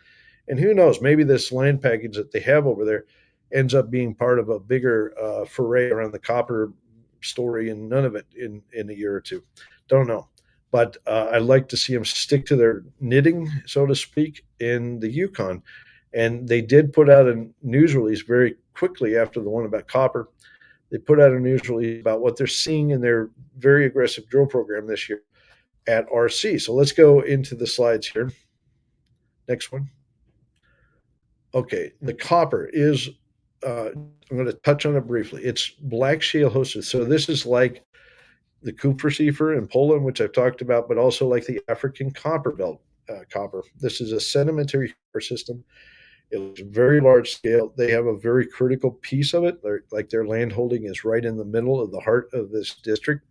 and who knows? Maybe this land package that they have over there ends up being part of a bigger foray around the copper story in Nunavut in a year or two. Don't know. But I'd like to see them stick to their knitting, so to speak, in the Yukon. And they did put out a news release very quickly after the one about copper. They put out a news release about what they're seeing in their very aggressive drill program this year at RC. So let's go into the slides here. Next one. Okay, the copper is, I'm going to touch on it briefly. It's black shale hosted. So this is like the Kingfisher in Poland, which I've talked about, but also like the African copper belt copper. This is a sedimentary copper system. It's very large scale. They have a very critical piece of it. Their land holding is right in the middle of the heart of this district.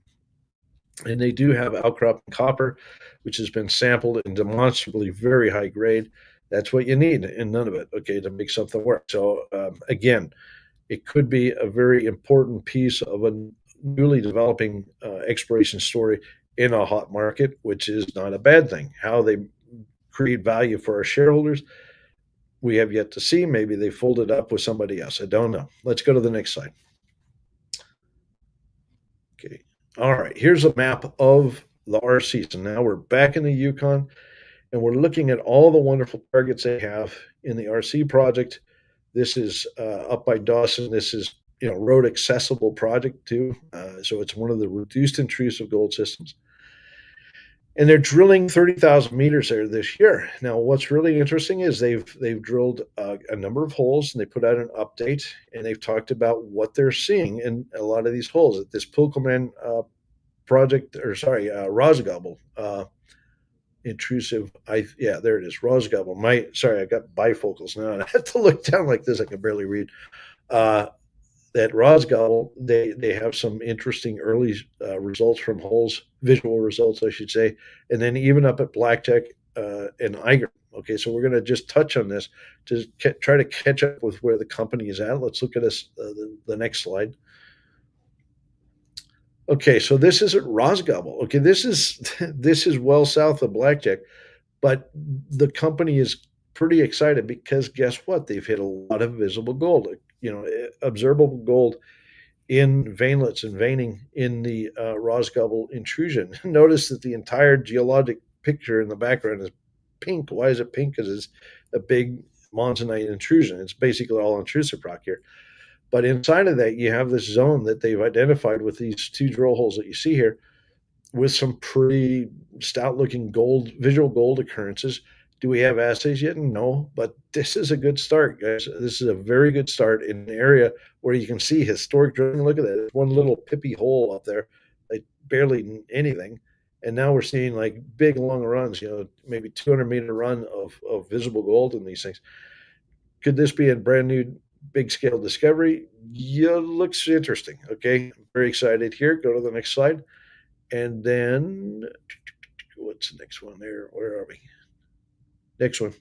And they do have outcropping copper, which has been sampled and demonstrably very high grade. That's what you need in Nunavut, okay, to make something work. So again, it could be a very important piece of a newly developing exploration story in a hot market, which is not a bad thing. How they create value for our shareholders, we have yet to see. Maybe they folded up with somebody else. I don't know. Let's go to the next slide. Okay. All right. Here's a map of the RC. So now we're back in the Yukon, and we're looking at all the wonderful targets they have in the RC project. This is up by Dawson. This is road accessible project too. So it's one of the reduced intrusive gold systems. And they're drilling 30,000 meters there this year. Now, what's really interesting is they've drilled a number of holes, and they put out an update, and they've talked about what they're seeing in a lot of these holes. At this Pulkoman project, Rosgobble intrusive. There it is, Rosgobble. I got bifocals now, and I have to look down like this. I can barely read. That Rosgobble, they have some interesting early results from holes, visual results, I should say, and then even up at Blackjack and Iger. Okay, so we're going to just touch on this to try to catch up with where the company is at. Let's look at the next slide. Okay, so this is at Rosgobble. Okay, this is well south of Blackjack, but the company is pretty excited because guess what? They've hit a lot of visible gold. Observable gold in veinlets and veining in the Rosgobble intrusion. Notice that the entire geologic picture in the background is pink. Why is it pink? Because it's a big monzonite intrusion. It's basically all intrusive rock here. But inside of that, you have this zone that they've identified with these two drill holes that you see here with some pretty stout-looking visual gold occurrences. Do we have assays yet? No, but this is a good start, guys. This is a very good start in an area where you can see historic drilling. Look at that. There's one little pippy hole up there, like barely anything. And now we're seeing like big long runs, maybe 200-meter run of visible gold in these things. Could this be a brand new big scale discovery? Yeah, looks interesting. Okay, I'm very excited here. Go to the next slide. And then what's the next one there? Where are we? Next one.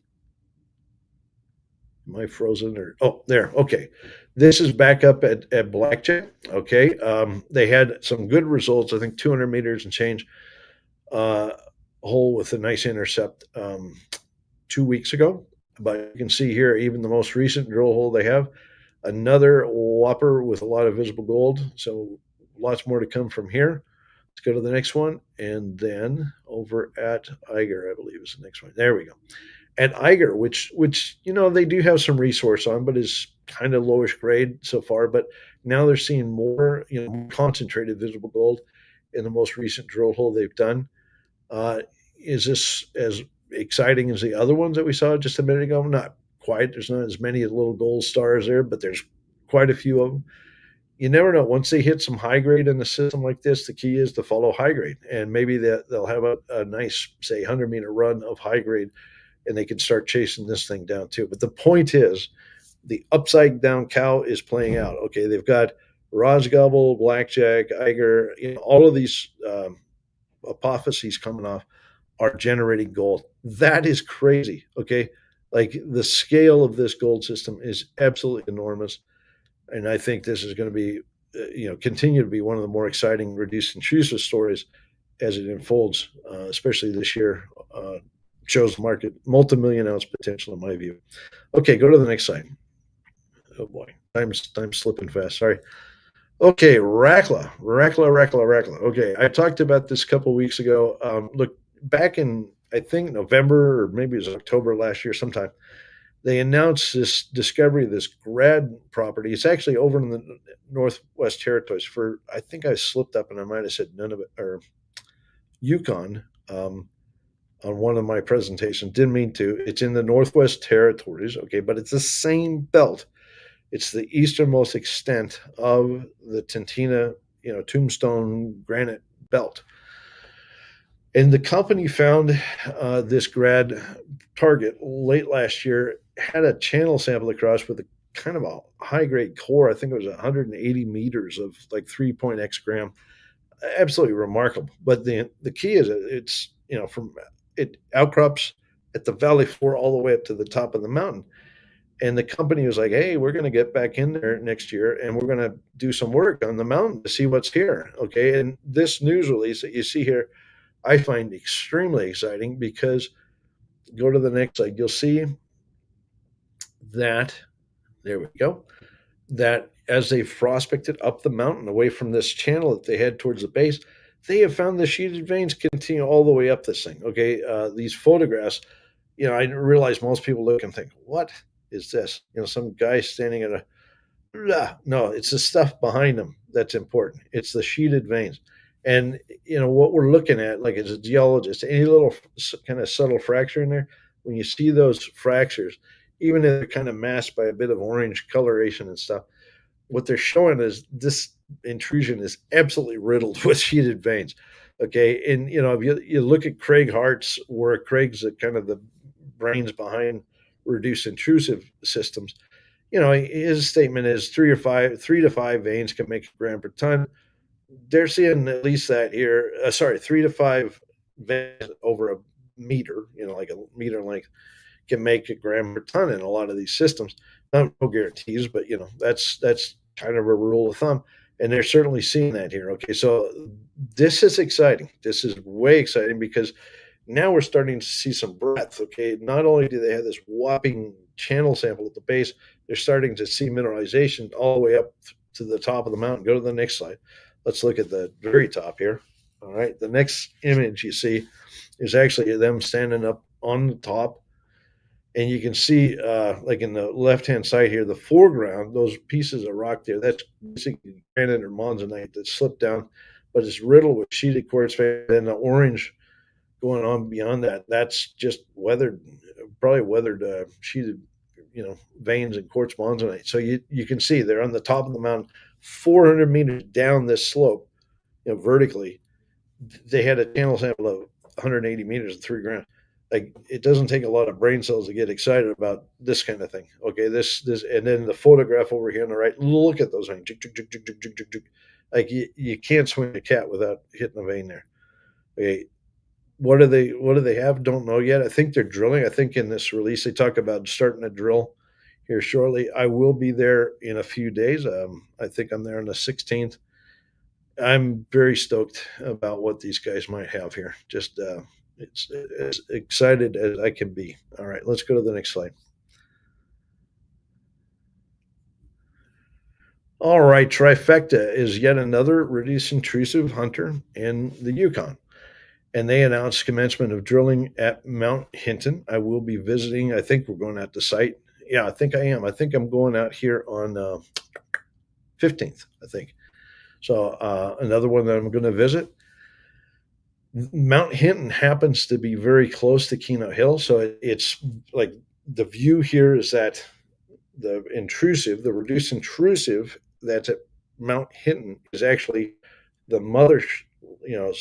Am I frozen or there? Okay. This is back up at Blackjack. Okay. They had some good results. I think 200 meters and change uh, hole with a nice intercept 2 weeks ago. But you can see here, even the most recent drill hole they have, another whopper with a lot of visible gold. So lots more to come from here. Let's go to the next one. And then over at Eiger, I believe is the next one. There we go. At Eiger, which they do have some resource on, but is kind of lowish grade so far. But now they're seeing more, more concentrated visible gold in the most recent drill hole they've done. Is this as exciting as the other ones that we saw just a minute ago? Not quite. There's not as many little gold stars there, but there's quite a few of them. You never know. Once they hit some high grade in a system like this, the key is to follow high grade, and maybe they'll have a nice, say, 100-meter run of high grade, and they can start chasing this thing down too. But the point is, the upside down cow is playing out. Okay, they've got Rosgobble, Blackjack, Eiger, all of these apophyses coming off are generating gold. That is crazy. Okay, like the scale of this gold system is absolutely enormous, and I think this is going to be, continue to be one of the more exciting reduced intrusive stories as it unfolds, especially this year. Shows the market multi-million ounce potential in my view. Okay, go to the next slide. Oh boy, time's slipping fast. Sorry. Okay, Rackla. Okay, I talked about this a couple weeks ago. Look, back in I think November or maybe it was October last year sometime, they announced this discovery of this grad property. It's actually over in the Northwest Territories. I think I slipped up and I might have said Nunavut or Yukon. On one of my presentations. Didn't mean to. It's in the Northwest Territories, okay, but it's the same belt. It's the easternmost extent of the Tintina, Tombstone Granite Belt. And the company found this grad target late last year, had a channel sample across with a kind of a high-grade core. I think it was 180 meters of like 3.x gram. Absolutely remarkable. But the key is it's, from it outcrops at the valley floor all the way up to the top of the mountain. And the company was like, hey, we're going to get back in there next year and we're going to do some work on the mountain to see what's here. Okay. And this news release that you see here, I find extremely exciting because go to the next slide. You'll see that, there we go, that as they prospected up the mountain away from this channel that they had towards the base, they have found the sheeted veins continue all the way up this thing. Okay, these photographs, I realize most people look and think, what is this? Some guy standing at no, it's the stuff behind them that's important. It's the sheeted veins. And, what we're looking at, like as a geologist, any little kind of subtle fracture in there, when you see those fractures, even if they're kind of masked by a bit of orange coloration and stuff, what they're showing is this intrusion is absolutely riddled with sheeted veins. Okay. And, if you look at Craig Hart's work, Craig's kind of the brains behind reduced intrusive systems. His statement is 3 to 5 veins can make a gram per ton. They're seeing at least that here. 3 to 5 veins over a meter, like a meter length, can make a gram per ton in a lot of these systems. No guarantees, but that's kind of a rule of thumb. And they're certainly seeing that here. Okay, so this is exciting. This is way exciting because now we're starting to see some breadth. Okay, not only do they have this whopping channel sample at the base, they're starting to see mineralization all the way up to the top of the mountain. Go to the next slide. Let's look at the very top here. All right, the next image you see is actually them standing up on the top. And you can see, like in the left-hand side here, the foreground, those pieces of rock there, that's basically granite or monzonite that slipped down, but it's riddled with sheeted quartz veins. And the orange going on beyond that, that's just probably weathered sheeted, veins and quartz monzonite. So you can see they're on the top of the mountain, 400 meters down this slope, vertically. They had a channel sample of 180 meters at 3 grams. Like it doesn't take a lot of brain cells to get excited about this kind of thing. Okay, this, and then the photograph over here on the right. Look at those veins. Like you can't swing a cat without hitting a vein there. Okay, what do they have? Don't know yet. I think they're drilling. I think in this release they talk about starting to drill here shortly. I will be there in a few days. I think I'm there on the 16th. I'm very stoked about what these guys might have here. Just it's as excited as I can be. All right, let's go to the next slide. All right, Trifecta is yet another reduced intrusive hunter in the Yukon, and they announced commencement of drilling at Mount Hinton. I will be visiting. I think we're going at the site. Yeah, I think I am. I think I'm going out here on 15th, I think. So another one that I'm going to visit. Mount Hinton happens to be very close to Keno Hill, so it's like the view here is that the reduced intrusive that's at Mount Hinton is actually the mother, the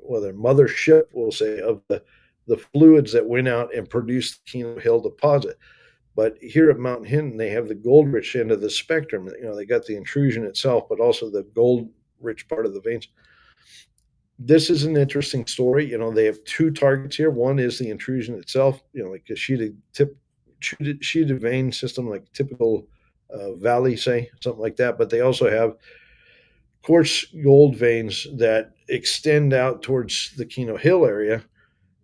mothership, we'll say, of the fluids that went out and produced the Keno Hill deposit. But here at Mount Hinton, they have the gold-rich end of the spectrum. They got the intrusion itself, but also the gold-rich part of the veins. This is an interesting story. They have two targets here. One is the intrusion itself, like a sheeted vein system, like typical valley, say, something like that. But they also have quartz gold veins that extend out towards the Keno Hill area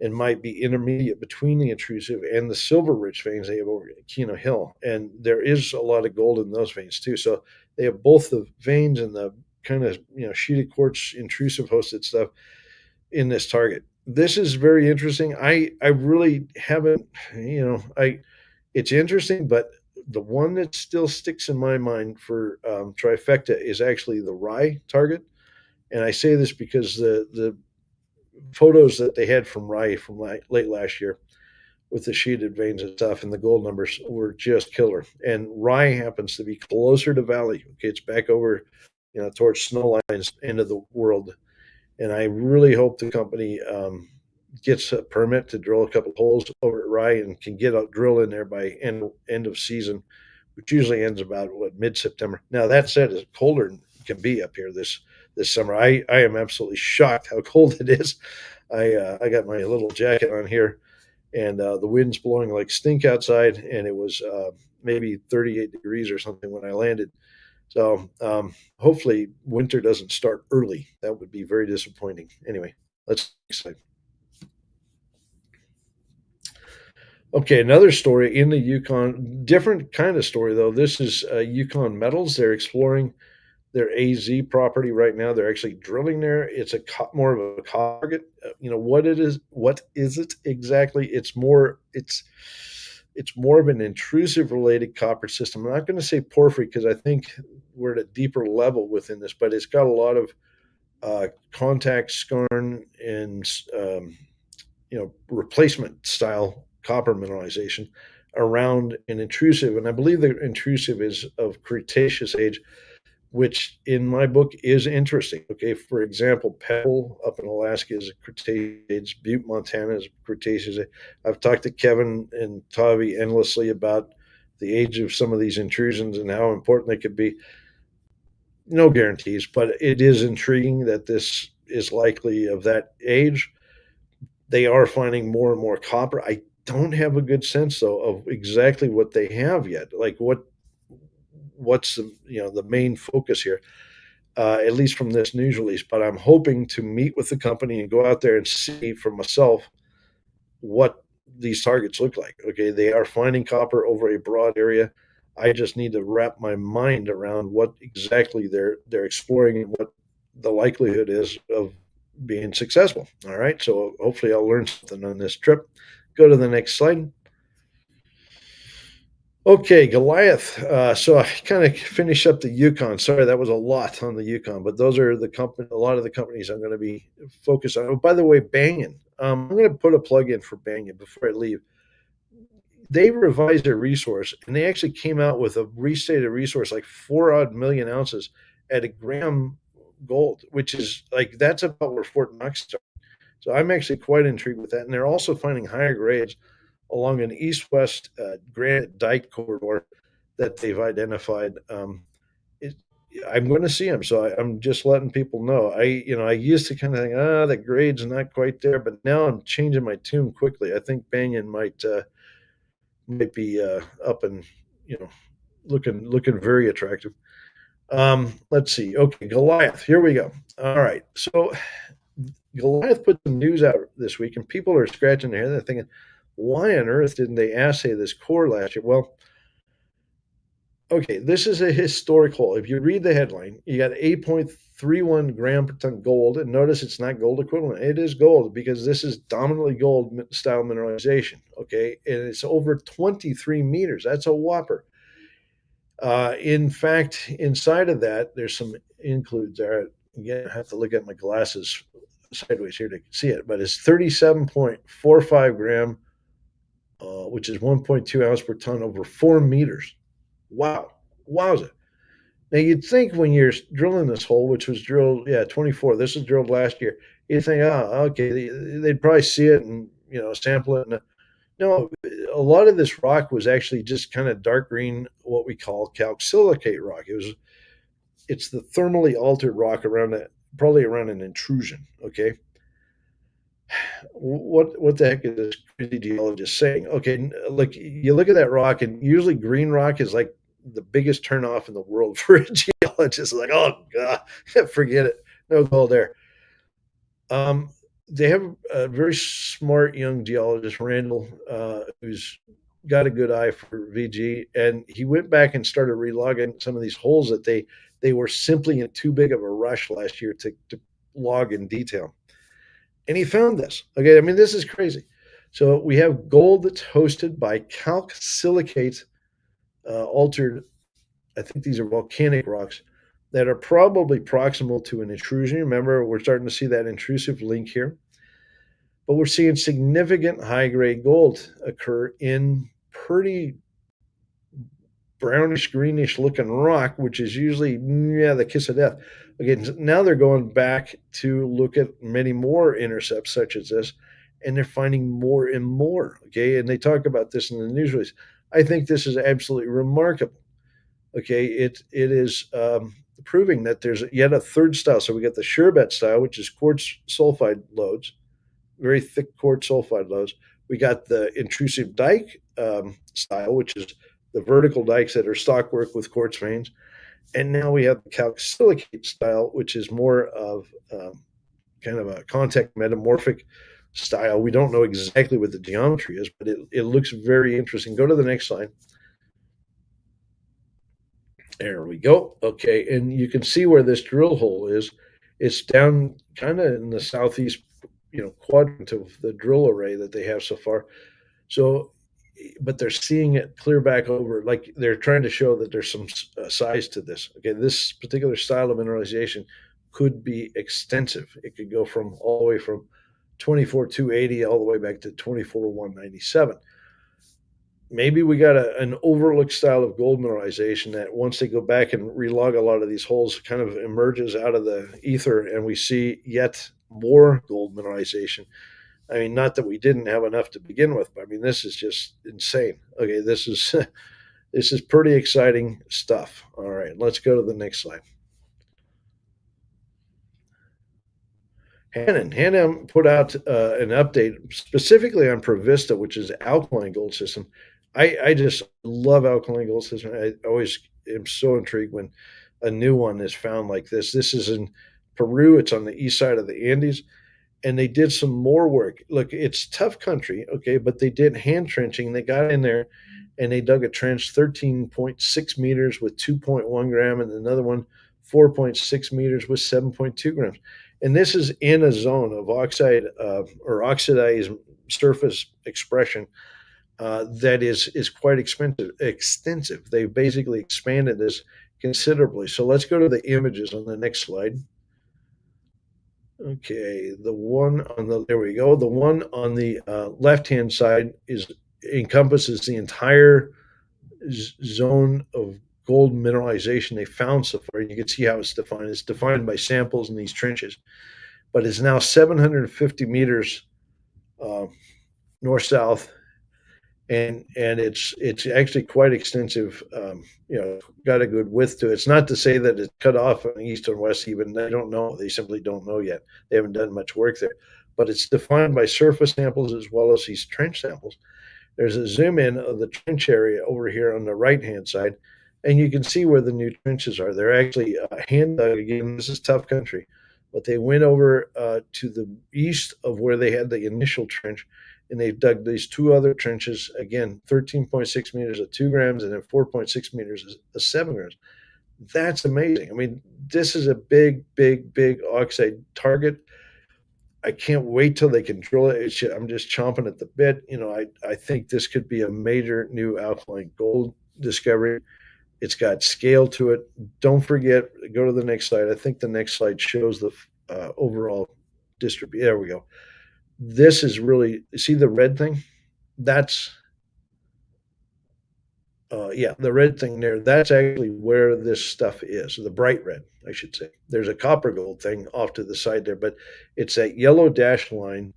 and might be intermediate between the intrusive and the silver-rich veins they have over at Keno Hill. And there is a lot of gold in those veins too. So they have both the veins and the kind of sheeted quartz intrusive hosted stuff in this target. This is very interesting. I really haven't, it's interesting, but the one that still sticks in my mind for Trifecta is actually the rye target. And I say this because the photos that they had from rye from late last year with the sheeted veins and stuff and the gold numbers were just killer. And rye happens to be closer to valley. Okay, it's back over, towards Snowline's end of the world. And I really hope the company gets a permit to drill a couple of holes over at rye and can get a drill in there by end of season, which usually ends about mid-September. Now that said, it's colder than it can be up here this summer. I am absolutely shocked how cold it is. I got my little jacket on here, and the wind's blowing like stink outside, and it was maybe 38 degrees or something when I landed. So hopefully winter doesn't start early. That would be very disappointing. Anyway, let's next slide. Okay, another story in the Yukon, different kind of story though. This is Yukon Metals. They're exploring their AZ property right now. They're actually drilling there. It's more of a target. What is it exactly? It's more of an intrusive related copper system. I'm not going to say porphyry because I think we're at a deeper level within this, but it's got a lot of contact skarn and replacement style copper mineralization around an intrusive. And I believe the intrusive is of Cretaceous age, which in my book is interesting. Okay, for example, Pebble up in Alaska is Cretaceous age, Butte, Montana is Cretaceous age. I've talked to Kevin and Tavi endlessly about the age of some of these intrusions and how important they could be. No guarantees, but it is intriguing that this is likely of that age. They are finding more and more copper. I don't have a good sense though of exactly what they have yet. Like what's the main focus here, at least from this news release. But I'm hoping to meet with the company and go out there and see for myself what these targets look like. Okay, they are finding copper over a broad area. I just need to wrap my mind around what exactly they're exploring and what the likelihood is of being successful. All right, so hopefully I'll learn something on this trip. Go to the next slide. Okay, Goliath. So I kind of finish up the Yukon. Sorry, that was a lot on the Yukon, but those are a lot of the companies I'm going to be focused on. Oh, by the way, Banyan. I'm going to put a plug in for Banyan before I leave. They revised their resource, and they actually came out with a restated resource, like 4 million ounces at a gram gold, which is like that's about where Fort Knox started. So I'm actually quite intrigued with that. And they're also finding higher grades along an east-west granite dike corridor that they've identified. I'm going to see them, so I'm just letting people know. I used to kind of think, the grade's not quite there, but now I'm changing my tune quickly. I think Banyan might might be up and looking very attractive. Let's see. Okay, Goliath. Here we go. All right. So Goliath put some news out this week, and people are scratching their head. They're thinking, why on earth didn't they assay this core last year? Well, okay, this is a historic hole. If you read the headline, you got 8.31 gram per ton gold, and notice it's not gold equivalent. It is gold because this is dominantly gold style mineralization. Okay, and it's over 23 meters. That's a whopper. In fact, inside of that, there's some includes there. Again, I have to look at my glasses sideways here to see it, but it's 37.45 gram, which is 1.2 ounce per ton over 4 meters. Wow. Wowza. Now, you'd think when you're drilling this hole, which was drilled, 24, this was drilled last year, you'd think, okay, they'd probably see it and, sample it. And, no, a lot of this rock was actually just kind of dark green, what we call calcilicate rock. It's the thermally altered rock probably around an intrusion. Okay. What the heck is this crazy geologist saying? Okay, like you look at that rock, and usually green rock is like the biggest turnoff in the world for a geologist. Like, oh god, forget it, no gold there. They have a very smart young geologist, Randall, who's got a good eye for VG, and he went back and started relogging some of these holes that they were simply in too big of a rush last year to log in detail. And he found this. Okay, I mean, this is crazy. So we have gold that's hosted by calcilicate altered, I think these are volcanic rocks, that are probably proximal to an intrusion. Remember, we're starting to see that intrusive link here. But we're seeing significant high-grade gold occur in pretty brownish, greenish looking rock, which is usually, the kiss of death. Again, now they're going back to look at many more intercepts such as this, and they're finding more and more. Okay, and they talk about this in the news release. I think this is absolutely remarkable. Okay, it is proving that there's yet a third style. So we got the sherbet style, which is quartz sulfide lodes, very thick quartz sulfide lodes. We got the intrusive dike style, which is the vertical dikes that are stockwork with quartz veins. And now we have the calcilicate style, which is more of kind of a contact metamorphic style. We don't know exactly what the geometry is, but it looks very interesting. Go to the next slide. There we go. Okay, and you can see where this drill hole is. It's down kind of in the southeast, quadrant of the drill array that they have so far. So, but they're seeing it clear back over, like they're trying to show that there's some size to this. Okay, this particular style of mineralization could be extensive. It could go from all the way from 24,280 all the way back to 24,197. Maybe we got an overlooked style of gold mineralization that once they go back and relog a lot of these holes kind of emerges out of the ether, and we see yet more gold mineralization. I mean, not that we didn't have enough to begin with, but I mean, this is just insane. Okay, this is pretty exciting stuff. All right, let's go to the next slide. Hannan put out an update specifically on Provista, which is alkaline gold system. I just love alkaline gold system. I always am so intrigued when a new one is found like this. This is in Peru. It's on the east side of the Andes. And they did some more work. Look, it's tough country, okay, but they did hand trenching. They got in there and they dug a trench 13.6 meters with 2.1 gram, and another one 4.6 meters with 7.2 grams. And this is in a zone of oxide or oxidized surface expression that is quite extensive. They've basically expanded this considerably. So let's go to the images on the next slide. Okay, there we go. The one on the left-hand side encompasses the entire zone of gold mineralization they found so far. You can see how it's defined. It's defined by samples in these trenches, but it's now 750 meters north-south, and it's actually quite extensive. Got a good width to it. It's not to say that it's cut off on the east and west. Even they don't know. They simply don't know yet. They haven't done much work there, but it's defined by surface samples as well as these trench samples. There's a zoom in of the trench area over here on the right-hand side, and you can see where the new trenches are. They're actually hand dug again. This is tough country, but they went over to the east of where they had the initial trench, and they've dug these two other trenches again, 13.6 meters at 2 grams, and then 4.6 meters at 7 grams. That's amazing. I mean, this is a big, big, big oxide target. I can't wait till they can drill it. I'm just chomping at the bit. I think this could be a major new alkaline gold discovery. It's got scale to it. Don't forget, go to the next slide. I think the next slide shows the overall distribution. There we go. This is really, see the red thing? That's, the red thing there. That's actually where this stuff is, the bright red, I should say. There's a copper gold thing off to the side there, but it's that yellow dashed line.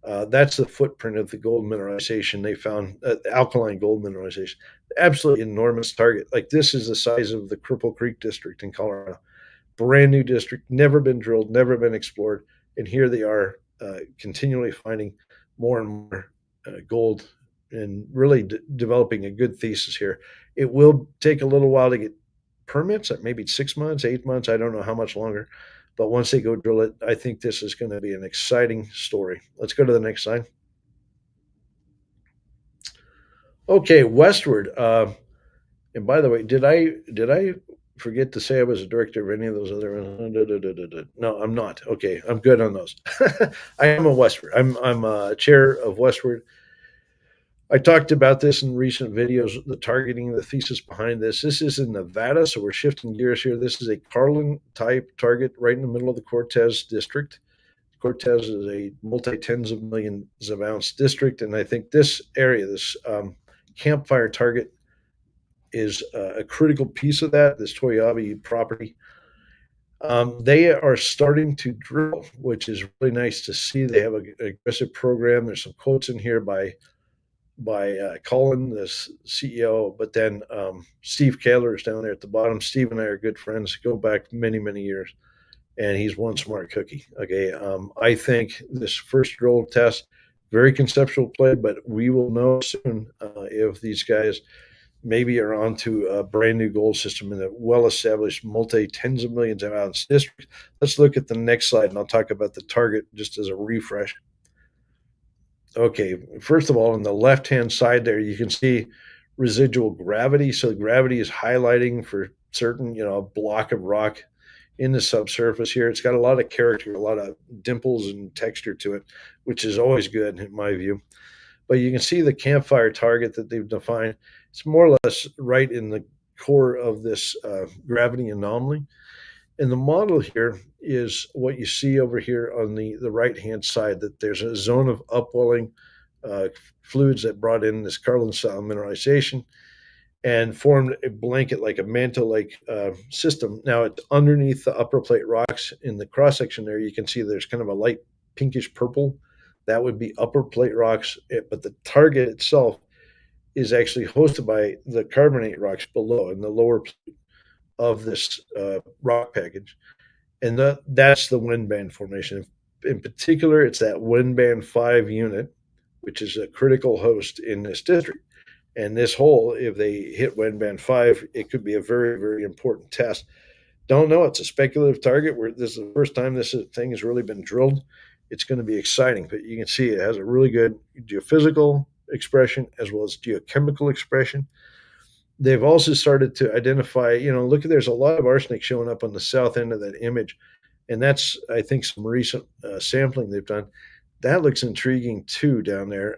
That's the footprint of the gold mineralization they found, alkaline gold mineralization. Absolutely enormous target. Like this is the size of the Cripple Creek district in Colorado. Brand new district, never been drilled, never been explored. And here they are continually finding more and more gold and really developing a good thesis here. It will take a little while to get permits, maybe 6 months, 8 months. I don't know how much longer. But once they go drill it, I think this is going to be an exciting story. Let's go to the next slide. Okay, Westward. And by the way, did I forget to say I was a director of any of those other? No, I'm not. Okay, I'm good on those. I am a Westward. I'm a chair of Westward. I talked about this in recent videos, the targeting, the thesis behind this. This is in Nevada, so we're shifting gears here. This is a Carlin-type target right in the middle of the Cortez district. Cortez is a multi-tens of millions of ounce district, and I think this area, this campfire target, is a critical piece of that, this Toyabe property. They are starting to drill, which is really nice to see. They have an aggressive program. There's some quotes in here by Colin, the CEO, but then Steve Kaler is down there at the bottom. Steve and I are good friends, go back many, many years, and he's one smart cookie. Okay, I think this first drill test, very conceptual play, but we will know soon if these guys maybe are onto a brand new gold system in a well-established multi-tens of millions of ounce district. Let's look at the next slide, and I'll talk about the target just as a refresh. Okay, first of all, on the left-hand side there, you can see residual gravity. So gravity is highlighting for certain, a block of rock in the subsurface here. It's got a lot of character, a lot of dimples and texture to it, which is always good in my view. But you can see the campfire target that they've defined. It's more or less right in the core of this gravity anomaly. And the model here is what you see over here on the right-hand side, that there's a zone of upwelling fluids that brought in this Carlin-style mineralization and formed a blanket, like a mantle-like system. Now, it's underneath the upper plate rocks in the cross-section there. You can see there's kind of a light pinkish purple. That would be upper plate rocks, but the target itself is actually hosted by the carbonate rocks below in the lower plate of this rock package. And that's the wind band formation. In particular, it's that wind band 5 unit, which is a critical host in this district. And this hole, if they hit wind band 5, it could be a very, very important test. Don't know. It's a speculative target. This is the first time this thing has really been drilled. It's going to be exciting, but you can see it has a really good geophysical expression as well as geochemical expression. They've also started to identify, look, there's a lot of arsenic showing up on the south end of that image. And that's, I think, some recent sampling they've done. That looks intriguing too down there.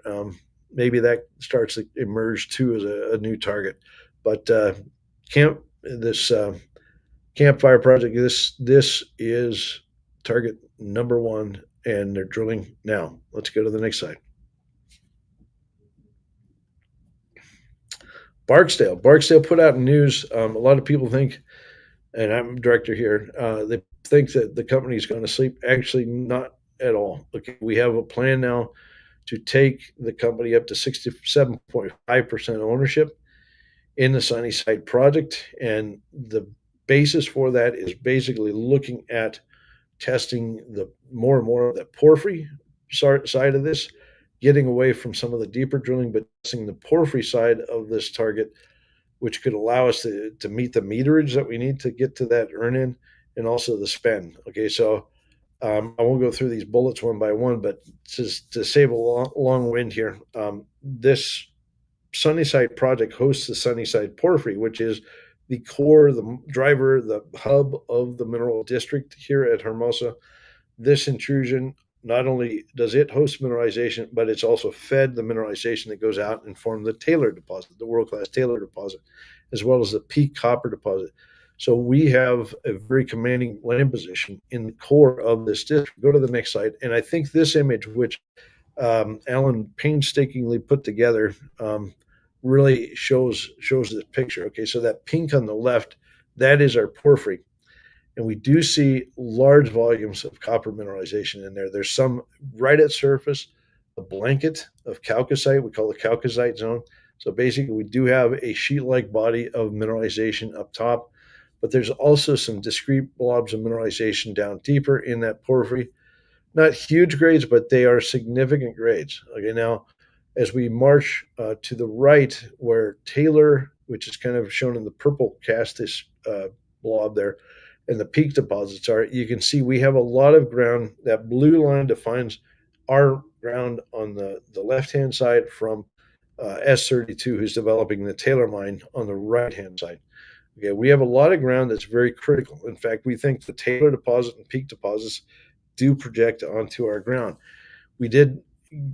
Maybe that starts to emerge too as a new target. But this campfire project, this is target number 1, and they're drilling now. Let's go to the next slide. Barksdale put out news. A lot of people think, and I'm director here, they think that the company is going to sleep. Actually, not at all. Okay, we have a plan now to take the company up to 67.5% ownership in the Sunnyside project. And the basis for that is basically looking at testing the more and more of the porphyry side of this, getting away from some of the deeper drilling, but testing the porphyry side of this target, which could allow us to meet the meterage that we need to get to that earn-in and also the spend. Okay, so I won't go through these bullets one by one, but just to save a long wind here, this Sunnyside project hosts the Sunnyside Porphyry, which is the core, the driver, the hub of the mineral district here at Hermosa. This intrusion, not only does it host mineralization, but it's also fed the mineralization that goes out and form the Taylor deposit, the world-class Taylor deposit, as well as the Peak copper deposit. So we have a very commanding land position in the core of this district. Go to the next slide. And I think this image, which Alan painstakingly put together, really shows this picture. Okay, so that pink on the left, that is our porphyry. And we do see large volumes of copper mineralization in there. There's some right at surface, a blanket of chalcocite, we call the chalcocite zone. So basically, we do have a sheet-like body of mineralization up top, but there's also some discrete blobs of mineralization down deeper in that porphyry. Not huge grades, but they are significant grades. Okay, now, as we march to the right, where Taylor, which is kind of shown in the purple castus blob there, and the Peak deposits are, you can see we have a lot of ground. That blue line defines our ground on the left-hand side from S32, who's developing the Taylor mine on the right-hand side. Okay, we have a lot of ground that's very critical. In fact, we think the Taylor deposit and Peak deposits do project onto our ground. We did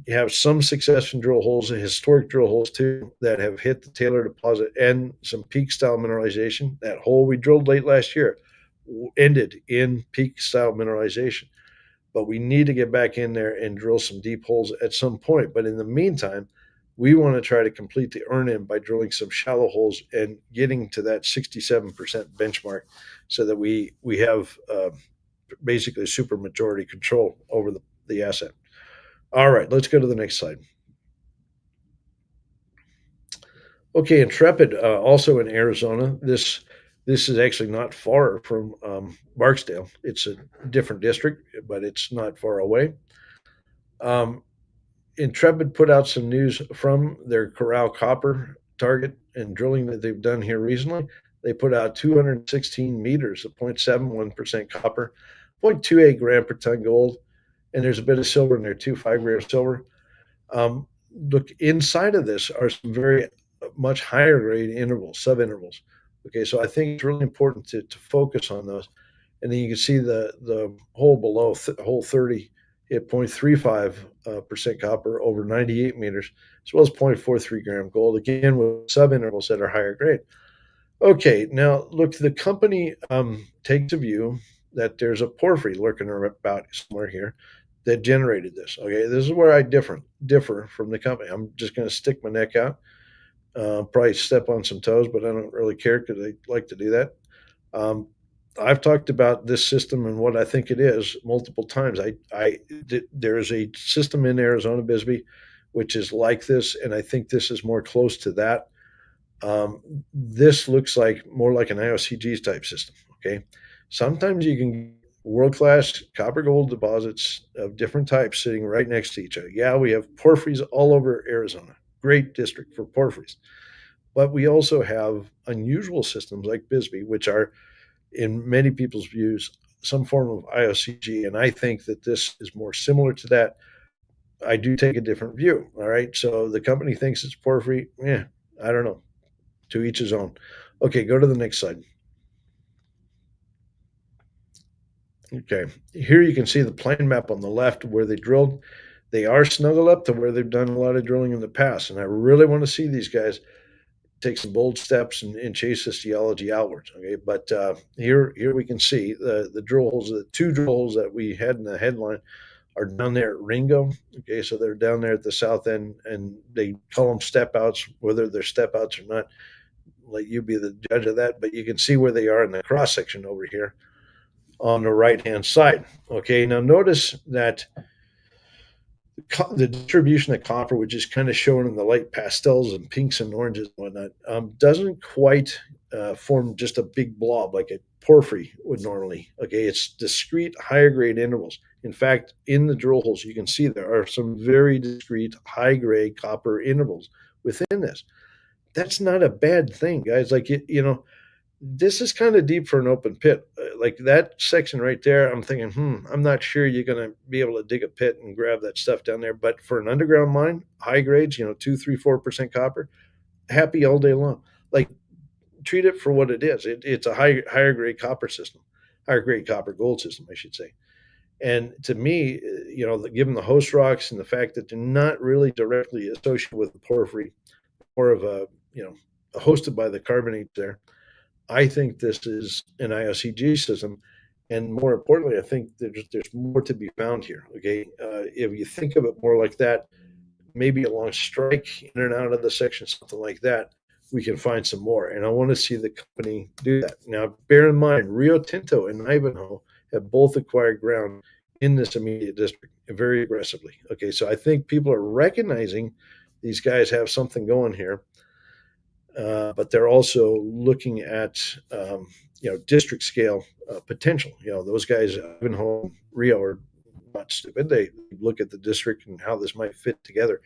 have some success in drill holes, historic drill holes too, that have hit the Taylor deposit and some Peak-style mineralization. That hole we drilled late last year ended in Peak-style mineralization. But we need to get back in there and drill some deep holes at some point. But in the meantime, we want to try to complete the earn-in by drilling some shallow holes and getting to that 67% benchmark so that we have basically super majority control over the asset. All right, let's go to the next slide. Okay, Intrepid, also in Arizona. This is actually not far from Barksdale. It's a different district, but it's not far away. Intrepid put out some news from their Corral copper target and drilling that they've done here recently. They put out 216 meters of 0.71% copper, 0.28 gram per ton gold, and there's a bit of silver in there too, 5 grams silver. Look, inside of this are some very much higher grade intervals, sub-intervals. Okay, so I think it's really important to focus on those. And then you can see the hole below, hole 30, at 0.35% copper over 98 meters, as well as 0.43 gram gold, again with sub-intervals that are higher grade. Okay, now look, the company takes a view that there's a porphyry lurking about somewhere here that generated this. Okay, this is where I differ from the company. I'm just going to stick my neck out, probably step on some toes, but I don't really care because I like to do that. I've talked about this system and what I think it is multiple times. There's a system in Arizona, Bisbee, which is like this, and I think this is more close to that. This looks like more like an IOCG's type system. Okay, sometimes you can get world-class copper gold deposits of different types sitting right next to each other. Yeah, we have porphyries all over Arizona. Great district for porphyries, but we also have unusual systems like Bisbee, which are, in many people's views, some form of IOCG, and I think that this is more similar to that. I do take a different view. All right, so the company thinks it's porphyry. Yeah, I don't know. To each his own. Okay, go to the next slide. Okay, here you can see the plan map on the left where they drilled. They are snuggled up to where they've done a lot of drilling in the past, and I really want to see these guys take some bold steps and chase this geology outwards. Okay, but here we can see the drill holes. The two drill holes that we had in the headline are down there at Ringo. Okay, so they're down there at the south end, and they call them step outs. Whether they're step outs or not, let you be the judge of that. But you can see where they are in the cross section over here on the right hand side. Okay, now notice that the distribution of copper, which is kind of shown in the light pastels and pinks and oranges and whatnot, doesn't quite form just a big blob like a porphyry would normally. Okay, it's discrete higher grade intervals. In fact, in the drill holes, you can see there are some very discrete high grade copper intervals within this. That's not a bad thing, guys. Like, this is kind of deep for an open pit. Like that section right there, I'm thinking, I'm not sure you're going to be able to dig a pit and grab that stuff down there. But for an underground mine, high grades, 2, 3, 4% copper, happy all day long. Like, treat it for what it is. It's a higher grade copper system, higher grade copper gold system, I should say. And to me, given the host rocks and the fact that they're not really directly associated with the porphyry, more of hosted by the carbonate there, I think this is an IOCG system. And more importantly, I think there's more to be found here. Okay. If you think of it more like that, maybe along strike, in and out of the section, something like that, we can find some more. And I want to see the company do that. Now, bear in mind, Rio Tinto and Ivanhoe have both acquired ground in this immediate district very aggressively. Okay. So I think people are recognizing these guys have something going here. But they're also looking at district scale potential. Those guys, Ivanhoe, Rio, are not stupid. They look at the district and how this might fit together.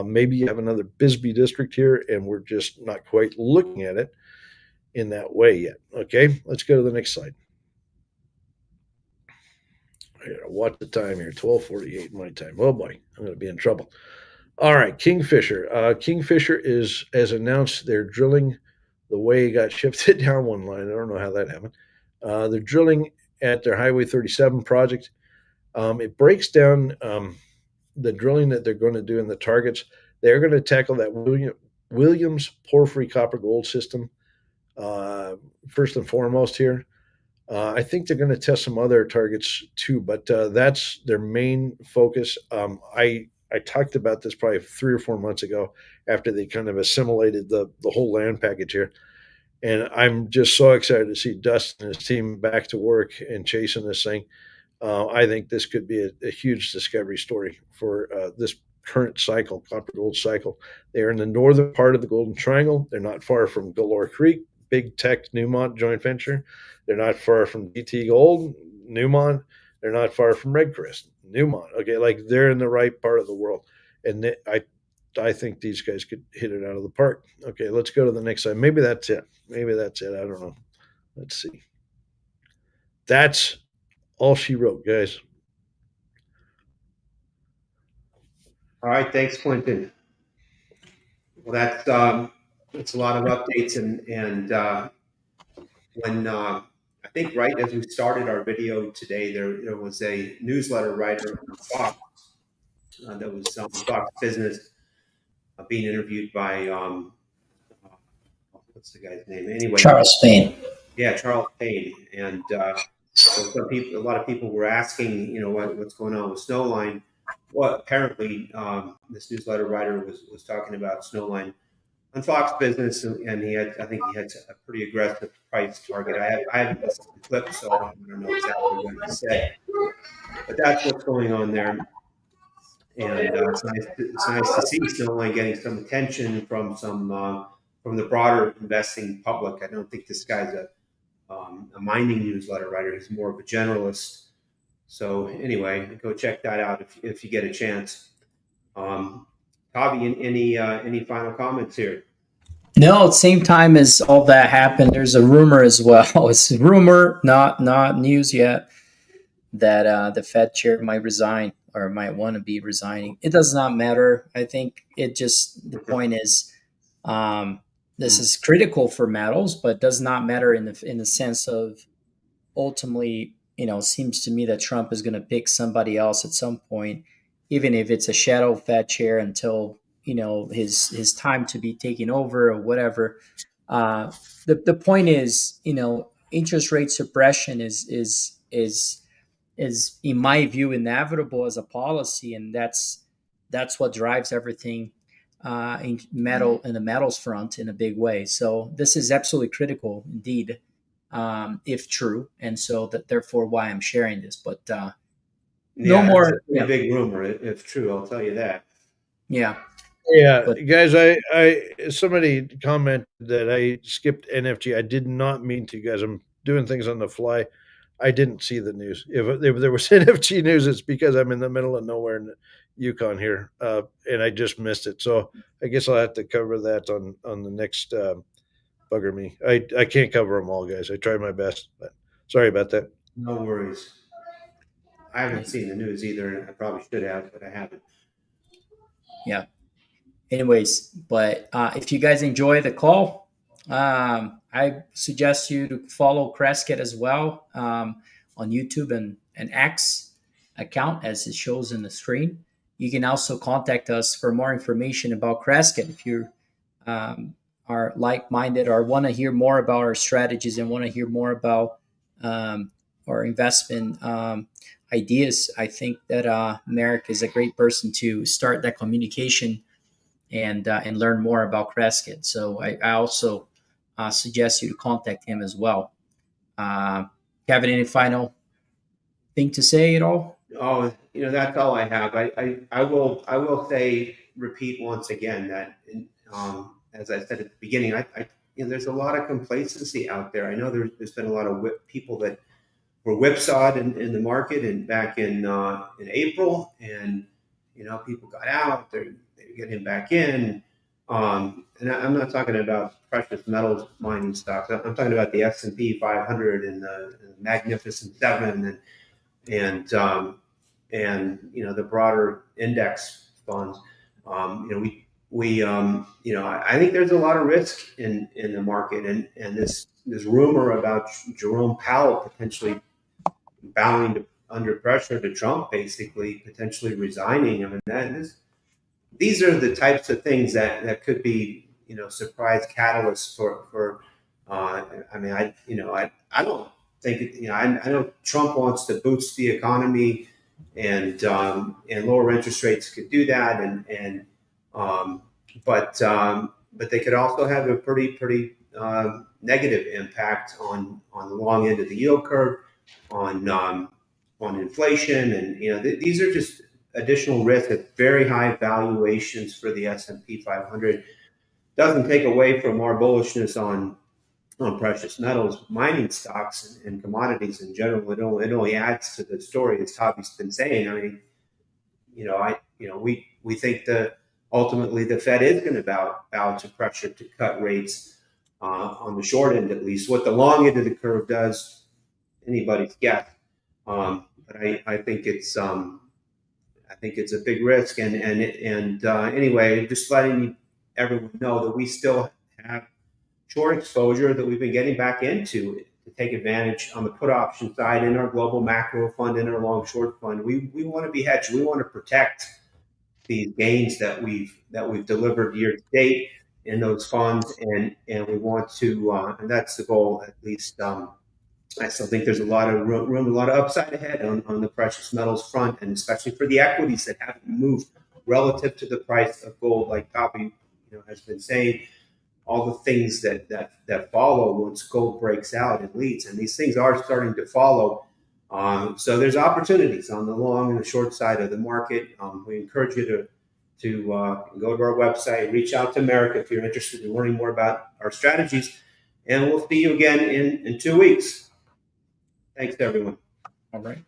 Maybe you have another Bisbee district here, and we're just not quite looking at it in that way yet. Okay, let's go to the next slide. I gotta watch the time here. 12:48 my time. Oh boy, I'm going to be in trouble. All right, Kingfisher. Kingfisher is, as announced, they're drilling. The way got shifted down one line. I don't know how that happened. They're drilling at their Highway 37 project. It breaks down the drilling that they're going to do in the targets. They're going to tackle that Williams porphyry copper gold system first and foremost here. I think they're going to test some other targets too, but that's their main focus. I talked about this probably 3 or 4 months ago after they kind of assimilated the whole land package here. And I'm just so excited to see Dustin and his team back to work and chasing this thing. I think this could be a huge discovery story for this current cycle, copper gold cycle. They're in the northern part of the Golden Triangle. They're not far from Galore Creek, Big Tech Newmont joint venture. They're not far from DT Gold, Newmont. They're not far from Redcrest, Newmont. Okay, like they're in the right part of the world. And I think these guys could hit it out of the park. Okay, let's go to the next slide. Maybe that's it. I don't know. Let's see. That's all she wrote, guys. All right, thanks, Clinton. Well, that's a lot of updates, and when I think right as we started our video today, there was a newsletter writer on Fox that was on Fox Business being interviewed by what's the guy's name? Anyway, Charles Payne. Yeah, Charles Payne, and so a lot of people were asking, what's going on with Snowline. Well, apparently, this newsletter writer was talking about Snowline on Fox Business, and I think he had a pretty aggressive price target. I haven't listened to the clip, so I don't know exactly what he said, but that's what's going on there. And it's nice to see Snowline getting some attention from the broader investing public. I don't think this guy's a mining newsletter writer. He's more of a generalist. So anyway, go check that out if you get a chance. Tavi, any final comments here? No, at the same time as all that happened, there's a rumor as well. It's a rumor, not news yet, that the Fed chair might resign or might want to be resigning. It does not matter. I think the point is this is critical for metals, but does not matter in the sense of ultimately, seems to me that Trump is going to pick somebody else at some point, even if it's a shadow Fed chair until his time to be taken over or whatever. The point is, interest rate suppression is in my view inevitable as a policy, and that's what drives everything in the metals front in a big way. So this is absolutely critical indeed, if true, and so therefore why I'm sharing this. But No that's more. a pretty big rumor, if true. I'll tell you that. Yeah. Yeah, But guys, I somebody commented that I skipped NFG. I did not mean to, guys. I'm doing things on the fly. I didn't see the news. If there was NFG news, it's because I'm in the middle of nowhere in Yukon here, and I just missed it. So I guess I'll have to cover that on the next bugger me. I can't cover them all, guys. I tried my best, but sorry about that. No worries. I haven't seen the news either, and I probably should have, but I haven't. yeah. Anyways, but if you guys enjoy the call, I suggest you to follow Crescat as well on YouTube and X account as it shows in the screen. You can also contact us for more information about Crescat if you are like-minded or want to hear more about our strategies and want to hear more about our investment ideas. I think that Merrick is a great person to start that communication and learn more about Crescat. So I also suggest you to contact him as well. Kevin, any final thing to say at all? Oh, that's all I have. I will say, repeat once again that, as I said at the beginning, there's a lot of complacency out there. I know there's been a lot of people that were whipsawed in the market and back in April, and people got out. They're getting back in. And I'm not talking about precious metals mining stocks. I'm talking about the S&P 500 and the Magnificent Seven and the broader index funds. I think there's a lot of risk in the market, and this rumor about Jerome Powell potentially bowing under pressure to Trump, basically potentially resigning. I mean, these are the types of things that could be surprise catalysts for. I don't think I know Trump wants to boost the economy, and lower interest rates could do that, but they could also have a pretty negative impact on the long end of the yield curve, on inflation, and these are just additional risk at very high valuations for the S&P 500. Doesn't take away from our bullishness on precious metals, mining stocks, and commodities in general. It only adds to the story, as Tavi's been saying. I mean, we think that ultimately the Fed is going to bow to pressure to cut rates on the short end, at least. What the long end of the curve does, anybody's guess. But I think it's a big risk, and anyway, just letting everyone know that we still have short exposure that we've been getting back into to take advantage on the put option side in our global macro fund, in our long short fund. We want to be hedged. We want to protect these gains that we've delivered year to date in those funds, and we want to, and that's the goal, at least. I still think there's a lot of room, a lot of upside ahead on the precious metals front, and especially for the equities that haven't moved relative to the price of gold, like Tavi has been saying. All the things that follow once gold breaks out and leads, and these things are starting to follow. So there's opportunities on the long and the short side of the market. We encourage you to go to our website, reach out to Merrick if you're interested in learning more about our strategies, and we'll see you again in 2 weeks. Thanks, everyone. All right.